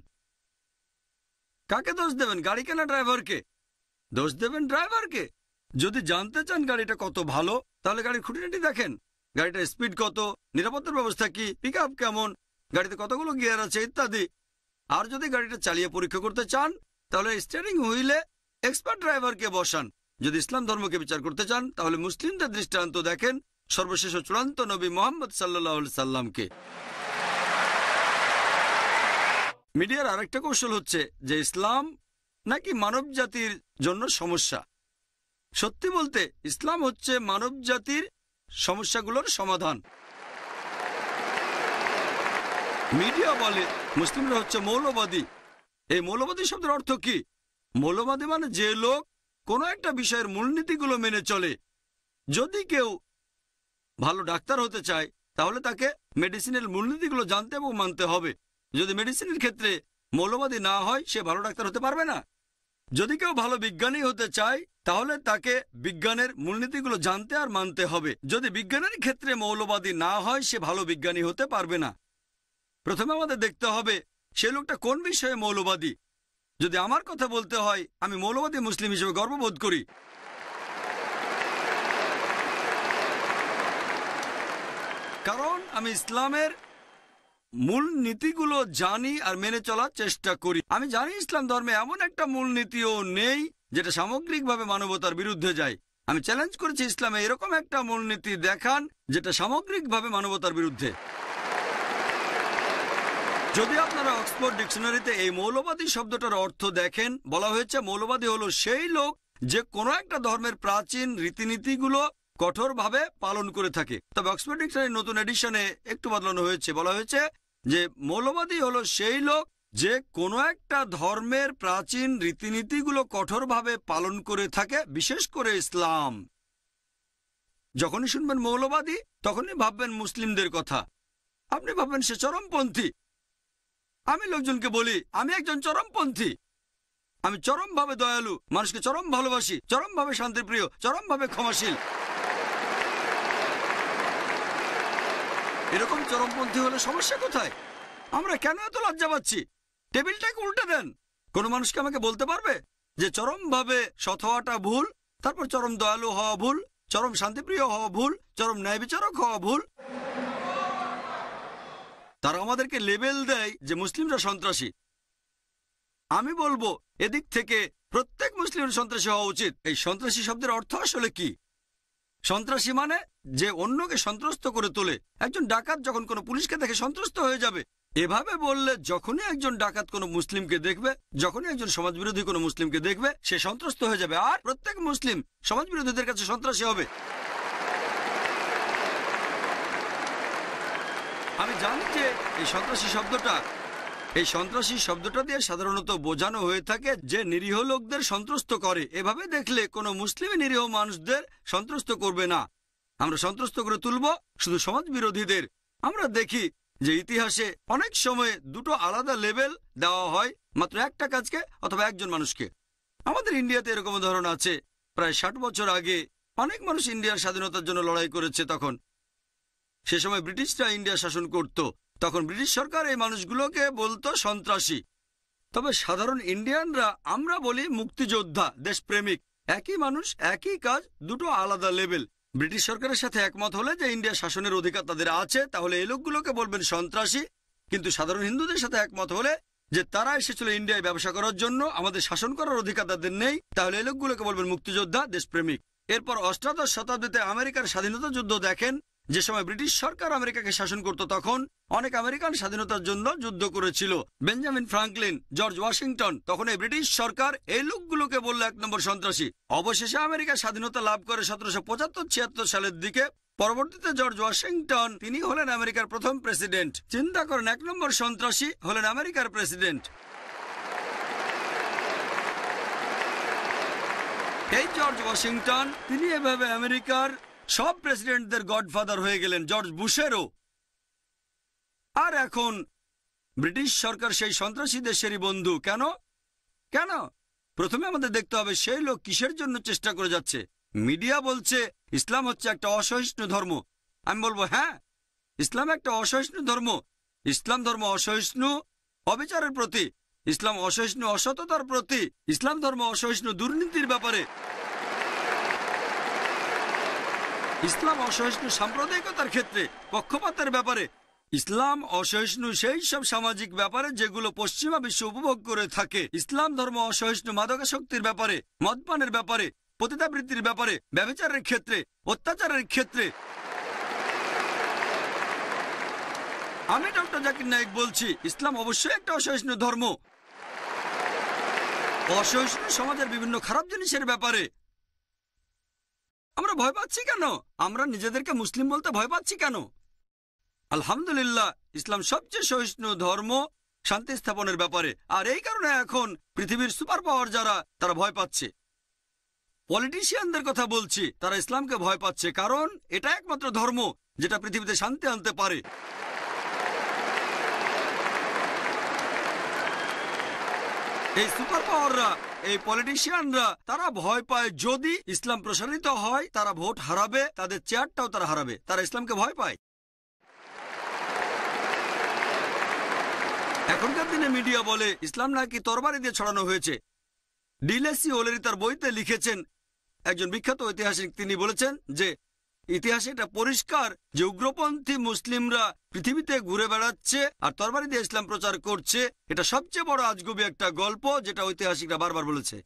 কাকে দোষ দেবেন, গাড়িকে না ড্রাইভারকে? দোষ দেবেন ড্রাইভারকে। যদি জানতে চান গাড়িটা কত ভালো, তাহলে গাড়ির খুঁটিনাটি দেখেন, গাড়িটার স্পিড কত, নিরাপত্তার ব্যবস্থা কি, পিক আপ কেমন, গাড়িতে কতগুলো গিয়ার আছে ইত্যাদি। আর যদি গাড়িটা চালিয়ে পরীক্ষা করতে চান তাহলে স্টিয়ারিং হুইলে এক্সপার্ট ড্রাইভারকে বসান। যদি ইসলাম ধর্মকে বিচার করতে চান তাহলে মুসলিমদের দৃষ্টান্ত দেখেন, সর্বশেষ ও চূড়ান্ত নবী মুহাম্মদ সাল্লাল্লাহু আলাইহি সাল্লামকে। মিডিয়ার আরেকটা কৌশল হচ্ছে যে ইসলাম নাকি মানব জাতির জন্য সমস্যা। সত্যি বলতে ইসলাম হচ্ছে মানব জাতির সমস্যাগুলোর সমাধান। মিডিয়া বলে মুসলিমরা হচ্ছে মৌলবাদী। এই মৌলবাদী শব্দের অর্থ কি? মৌলবাদী মানে যে লোক কোনো একটা বিষয়ের মূলনীতিগুলো মেনে চলে। যদি কেউ ভালো ডাক্তার হতে চায় তাহলে তাকে মেডিসিনের মূলনীতিগুলো জানতে এবং মানতে হবে। যদি মেডিসিনের ক্ষেত্রে মৌলবাদী না হয় সে ভালো ডাক্তার হতে পারবে না। যদি কেউ ভালো বিজ্ঞানী হতে চায় তাহলে তাকে বিজ্ঞানের মূলনীতিগুলো জানতে আর মানতে হবে। যদি বিজ্ঞানের ক্ষেত্রে মৌলবাদী না হয় সে ভালো বিজ্ঞানী হতে পারবে না। প্রথমে আমাদের দেখতে হবে সে লোকটা কোন বিষয়ে মৌলবাদী। যদি আমার কথা বলতে হয়, আমি মৌলবাদী মুসলিম হিসেবে গর্ববোধ করি। কারণ আমি ইসলামের মূল নীতিগুলো জানি আর মেনে চলার চেষ্টা করি। আমি জানি ইসলাম ধর্মে এমন একটা মূল নীতিও নেই যেটা সামগ্রিকভাবে মানবতার বিরুদ্ধে যায়। আমি চ্যালেঞ্জ করেছি ইসলামে এরকম একটা মূলনীতি দেখান যেটা সামগ্রিকভাবে মানবতার বিরুদ্ধে। যদি আপনারা অক্সফোর্ড ডিকশনারিতে এই মৌলবাদী শব্দটার অর্থ দেখেন, বলা হয়েছে মৌলবাদী হলো সেই লোক যে কোনো একটা ধর্মের প্রাচীন রীতিনীতিগুলো কঠোরভাবে পালন করে থাকে। তবে অক্সফোর্ড ডিকশনারির নতুন এডিশনে একটু বদলানো হয়েছে, বলা হয়েছে যে মৌলবাদী হলো সেই লোক যে কোনো একটা ধর্মের প্রাচীন রীতিনীতিগুলো কঠোরভাবে পালন করে থাকে, বিশেষ করে ইসলাম। যখনই শুনবেন মৌলবাদী তখনই ভাববেন মুসলিমদের কথা। আপনি ভাববেন সে চরমপন্থী। আমি লোকজনকে বলি আমি একজন চরমপন্থী। আমি চরমভাবে দয়ালু, মানুষকে চরম ভালোবাসি, চরমভাবে শান্তিপ্রিয়, চরমভাবে ক্ষমাশীল। এরকম চরমপন্থী হলে সমস্যা কোথায়? আমরা কেন এত লজ্জা পাচ্ছি? টেবিলটাকে উল্টে দেন। কোন মানুষকে আমাকে বলতে পারবে যে চরমভাবে সৎ হওয়াটা ভুল, তারপর চরম দয়ালু হওয়া ভুল, চরম শান্তিপ্রিয় হওয়া ভুল, চরম ন্যায় বিচারক হওয়া ভুল? তারা আমাদেরকে লেবেল দেয় যে মুসলিমরা সন্ত্রাসী। আমি বলবো এদিক থেকে প্রত্যেক মুসলিমের সন্ত্রাসী হওয়া উচিত। এই সন্ত্রাসী শব্দের অর্থ আসলে কি? সন্ত্রাসী মানে যে অন্যকে সন্ত্রস্ত করে তোলে। একজন ডাকাত যখন কোনো পুলিশকে দেখে সন্ত্রস্ত হয়ে যাবে। এভাবে বললে যখনই একজন ডাকাত কোনো মুসলিমকে দেখবে, যখনই একজন সমাজবিরোধী কোনো মুসলিমকে দেখবে, সে সন্ত্রস্ত হয়ে যাবে, আর প্রত্যেক মুসলিম সমাজবিরোধীদের কাছে সন্ত্রাসী হবে। আমি জানি যে এই সন্ত্রাসী শব্দটা দিয়ে সাধারণত বোঝানো হয়ে থাকে যে নিরীহ লোকদের সন্ত্রস্ত করে। এভাবে দেখলে কোনো মুসলিমই নিরীহ মানুষদের সন্ত্রস্ত করবে না। আমরা সন্ত্রস্ত করে তুলব শুধু সমাজ বিরোধীদের। আমরা দেখি যে ইতিহাসে অনেক সময় দুটো আলাদা লেভেল দেওয়া হয় মাত্র একটা কাজকে অথবা একজন মানুষকে। আমাদের ইন্ডিয়াতে এরকম উদাহরণ আছে। প্রায় 60 বছর আগে অনেক মানুষ ইন্ডিয়ার স্বাধীনতার জন্য লড়াই করেছে। তখন সে সময় ব্রিটিশরা ইন্ডিয়া শাসন করত। তখন ব্রিটিশ সরকার এই মানুষগুলোকে বলতো সন্ত্রাসী। তবে সাধারণ ইন্ডিয়ানরা আমরা বলি মুক্তিযোদ্ধা, দেশপ্রেমিক। একই মানুষ, একই কাজ, দুটো আলাদা লেভেল। ব্রিটিশ সরকারের সাথে একমত হলে যে ইন্ডিয়া শাসনের অধিকার তাদের আছে, তাহলে এই লোকগুলোকে বলবেন সন্ত্রাসী। কিন্তু সাধারণ হিন্দুদের সাথে একমত হলে যে তারা এসেছিল ইন্ডিয়ায় ব্যবসা করার জন্য, আমাদের শাসন করার অধিকার তাদের নেই, তাহলে এই লোকগুলোকে বলবেন মুক্তিযোদ্ধা, দেশপ্রেমিক। এরপর অষ্টাদশ শতাব্দীতে আমেরিকার স্বাধীনতা যুদ্ধ দেখেন। যে সময় ব্রিটিশ সরকার আমেরিকাকে শাসন করত তখন অনেক আমেরিকান স্বাধীনতার জন্য যুদ্ধ করেছিল। বেঞ্জামিন ফ্রাঙ্কলিন, জর্জ ওয়াশিংটন, তখন এই ব্রিটিশ সরকার এই লোকগুলোকে বলল 1 নম্বর সন্ত্রাসী। অবশেষে আমেরিকা স্বাধীনতা লাভ করে 1775-76 সালের দিকে। পরবর্তীতে জর্জ ওয়াশিংটন তিনি হলেন আমেরিকার প্রথম প্রেসিডেন্ট। চিন্তা করেন, 1 নম্বর সন্ত্রাসী হলেন আমেরিকার প্রেসিডেন্ট। এই জর্জ ওয়াশিংটন তিনি এভাবে আমেরিকার সব প্রেসিডেন্টদের গডফাদার হয়ে গেলেন, জর্জ বুশেরও। আর এখন ব্রিটিশ সরকার সেই সন্ত্রাসী দেশেরই বন্ধু। কেন? প্রথমে আমাদের দেখতে হবে সেই লোক কিসের জন্য চেষ্টা করে যাচ্ছে। মিডিয়া বলছে ইসলাম হচ্ছে একটা অসহিষ্ণু ধর্ম। আমি বলবো হ্যাঁ, ইসলাম একটা অসহিষ্ণু ধর্ম। ইসলাম ধর্ম অসহিষ্ণু অবিচারের প্রতি, ইসলাম অসহিষ্ণু অসততার প্রতি, ইসলাম ধর্ম অসহিষ্ণু দুর্নীতির ব্যাপারে, ইসলাম অসহিষ্ণু সাম্প্রদায়িকতার ক্ষেত্রে, পক্ষপাতের ব্যাপারে। ইসলাম অসহিষ্ণু সেই সব সামাজিক ব্যাপারে যেগুলো পশ্চিমা বিশ্ব উপভোগ করে থাকে। ইসলাম ধর্ম অসহিষ্ণু মাদকাসক্তির ব্যাপারে, মদপানের ব্যাপারে, পতিতাবৃত্তির ব্যাপারে, ব্যভিচারের ক্ষেত্রে, অত্যাচারের ক্ষেত্রে। আমি ডক্টর জাকির নায়েক বলছি, ইসলাম অবশ্যই একটা অসহিষ্ণু ধর্ম। অসহিষ্ণু সমাজের বিভিন্ন খারাপ জিনিসের ব্যাপারে আমরা ভয় পাচ্ছি কেন? আমরা নিজেদেরকে মুসলিম বলতে ভয় পাচ্ছি কেন? আলহামদুলিল্লাহ, ইসলাম সবচেয়ে সহিষ্ণু ধর্ম শান্তি স্থাপনের ব্যাপারে। আর এই কারণে এখন পৃথিবীর সুপার পাওয়ার যারা, তারা ভয় পাচ্ছে। পলিটিশিয়ানদের কথা বলছি, তারা ইসলামকে ভয় পাচ্ছে, কারণ এটা একমাত্র ধর্ম যেটা পৃথিবীতে শান্তি আনতে পারে। এই সুপার পাওয়াররা, এই পলিটিশিয়ানরা, তারা ভয় পায় যদি ইসলাম প্রসারিত হয় তারা ভোট হারাবে, তাদের চেয়ারটাও তারা হারাবে। তারা ইসলামকে ভয় পায়। এখনকার দিনে মিডিয়া বলে ইসলাম নাকি তরবারি দিয়ে ছড়ানো হয়েছে। ডিলেসি ওলেরি তার বইতে লিখেছেন, একজন বিখ্যাত ঐতিহাসিক, তিনি বলেছেন যে ইতিহাসে এটা পরিষ্কার যে উগ্রপন্থী মুসলিমরা পৃথিবীতে ঘুরে বেড়াচ্ছে আর তরবারি দিয়ে ইসলাম প্রচার করছে। এটা সবচেয়ে বড় আজগুবি একটা গল্প যেটা ঐতিহাসিকরা বারবার বলেছে।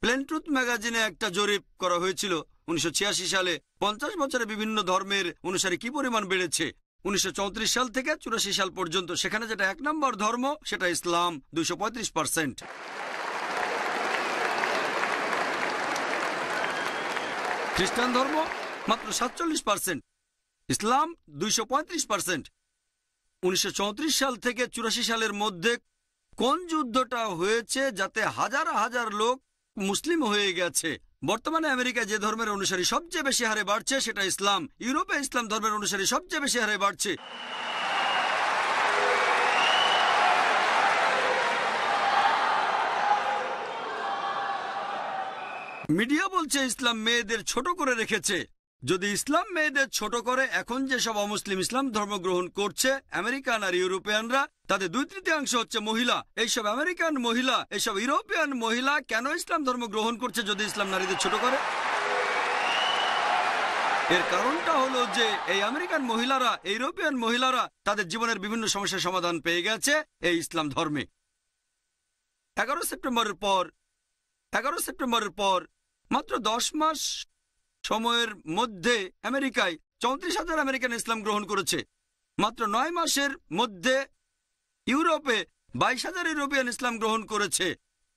প্লেন ট্রুথ ম্যাগাজিনে একটা জরিপ করা হয়েছিল 1986 সালে। 50 বছরে বিভিন্ন ধর্মের অনুসারী কি পরিমাণ বেড়েছে 1934 সাল থেকে 84 সাল পর্যন্ত। সেখানে যেটা 1 নম্বর ধর্ম সেটা ইসলাম, 235%। খ্রিস্টান ধর্ম মাত্র 47%, ইসলাম 235%। 1934 সাল থেকে 84 সালের মধ্যে কোন যুদ্ধটা হয়েছে যাতে হাজার হাজার লোক মুসলিম হয়ে গেছে? বর্তমানে আমেরিকায় যে ধর্মের অনুসারী সবচেয়ে বেশি হারে বাড়ছে সেটা ইসলাম। ইউরোপে ইসলাম ধর্মের অনুসারী সবচেয়ে বেশি হারে বাড়ছে। মিডিয়া বলছে ইসলাম মেয়েদের ছোট করে রেখেছে। যদি ইসলাম মেয়েদের ছোট করে, এখন যেসব অমুসলিম ইসলাম ধর্ম গ্রহণ করছে আমেরিকান আর ইউরোপিয়ানরা, তাদের 2/3 হচ্ছে মহিলা। এইসব আমেরিকান মহিলা, এইসব ইউরোপিয়ান মহিলা কেন ইসলাম ধর্ম গ্রহণ করছে যদি ইসলাম নারীদের ছোট করে? এর কারণটা হলো যে এই আমেরিকান মহিলারা, ইউরোপিয়ান মহিলারা তাদের জীবনের বিভিন্ন সমস্যার সমাধান পেয়ে গেছে এই ইসলাম ধর্মে। 11 সেপ্টেম্বরের পর মাত্র 10 মাস সময়ের মধ্যে আমেরিকায় 34,000 আমেরিকান ইসলাম গ্রহণ করেছে। মাত্র 9 মাসের মধ্যে ইউরোপে 22,000 ইউরোপিয়ান ইসলাম গ্রহণ করেছে।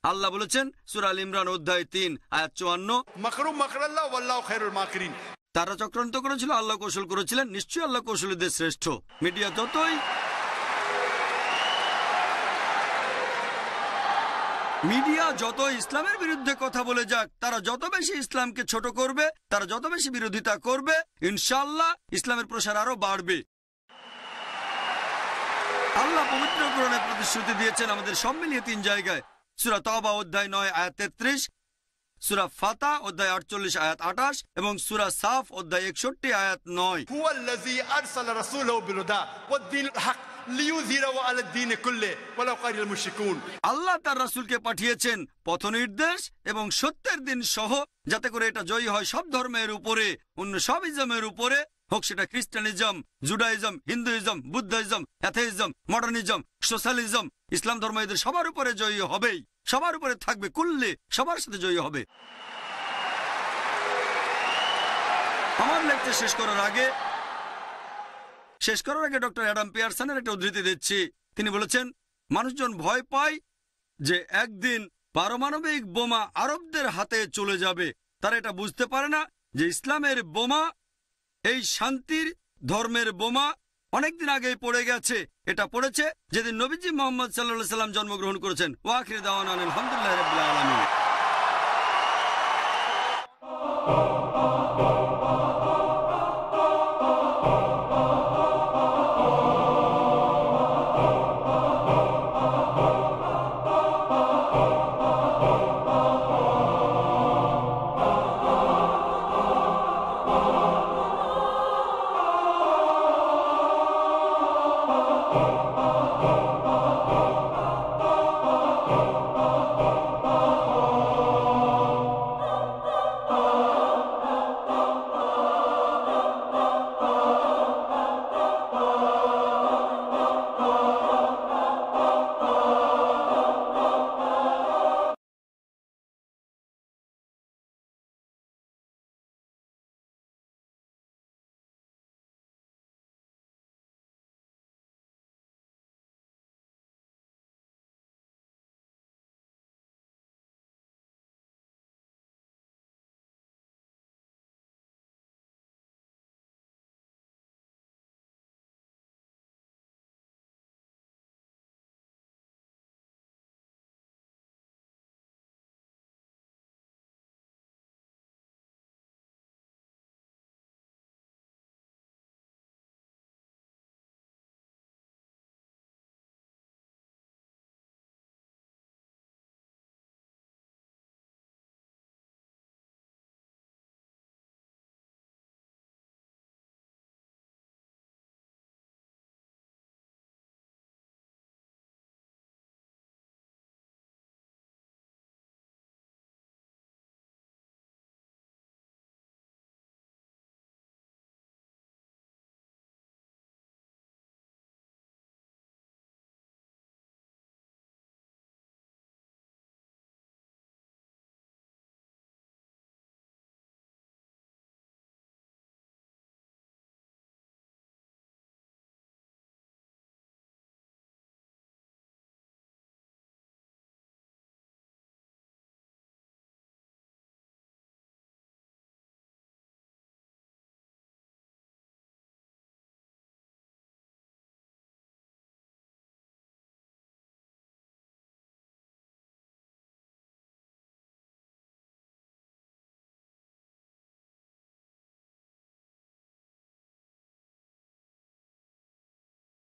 আল্লাহ বলেছেন সূরা আল ইমরান অধ্যায় 3 আয়াত 54, মাকরু মাকরাল্লাহ ওয়াল্লাহু খায়রুল মাকিরিন। তারা চক্রান্ত করেছিল, আল্লাহ কৌশল করেছিলেন, নিশ্চয়ই আল্লাহ কৌশলীদের শ্রেষ্ঠ। মিডিয়া যত ইসলামের বিরুদ্ধে কথা বলে যাক, তারা যত বেশি ইসলামকে ছোট করবে, তারা যত বেশি বিরোধিতা করবে, ইনশাআল্লাহ ইসলামের প্রসার আরো বাড়বে। আল্লাহ পবিত্র কোরআনে প্রতিশ্রুতি দিয়েছেন আমাদের সব মিলিয়ে 3 জায়গায়। সূরা তাওবা অধ্যায় 9 আয়াত 33, সূরা ফাতা অধ্যায় 48 আয়াত 28 এবং সূরা সাফ অধ্যায় 61 আয়াত 9। হুয়াল্লাযী আরসালা রাসূলাহু বিল হুদা ওয়াদ-দীনিল হক লিইয়ুযহিরাহু আলাদ দ্বীনি কুল্লি ওয়ালাউ কারিহাল মুশরিকুন। আল্লাহ তার রাসূলকে পাঠিয়েছেন পথ নির্দেশ এবং সত্যের দিন সহ, যাতে করে এটা জয়ী হয় সব ধর্মের উপরে, অন্য সব ইজমের উপরে, হোক সেটা খ্রিস্টানিজম, জুডাইজম, হিন্দুইজম, বুদ্ধাইজম, অ্যাথেইজম, মডার্নিজম, সোশ্যালিজম। ইসলাম ধর্ম এদের সবার উপরে জয়ী হবেই, সবার উপরে থাকবে, কুল্লে সবার সাথে জয়ী হবে। আমার লেকচার শেষ করার আগে ডক্টর অ্যাডাম পিয়ারসনের একটা উদ্ধৃতি দিচ্ছি। তিনি বলেছেন, মানুষজন ভয় পায় যে একদিন পারমাণবিক বোমা আরবদের হাতে চলে যাবে। তারা এটা বুঝতে পারে না যে ইসলামের বোমা, এই শান্তির ধর্মের বোমা অনেকদিন আগেই পড়ে গেছে। এটা পড়েছে যেদিন নবীজি মুহাম্মদ সাল্লাল্লাহু আলাইহি ওয়াসাল্লাম জন্মগ্রহণ করেছেন। ওয়া আখিরু দাওয়ানা আলহামদুলিল্লাহি রাব্বিল আলামিন।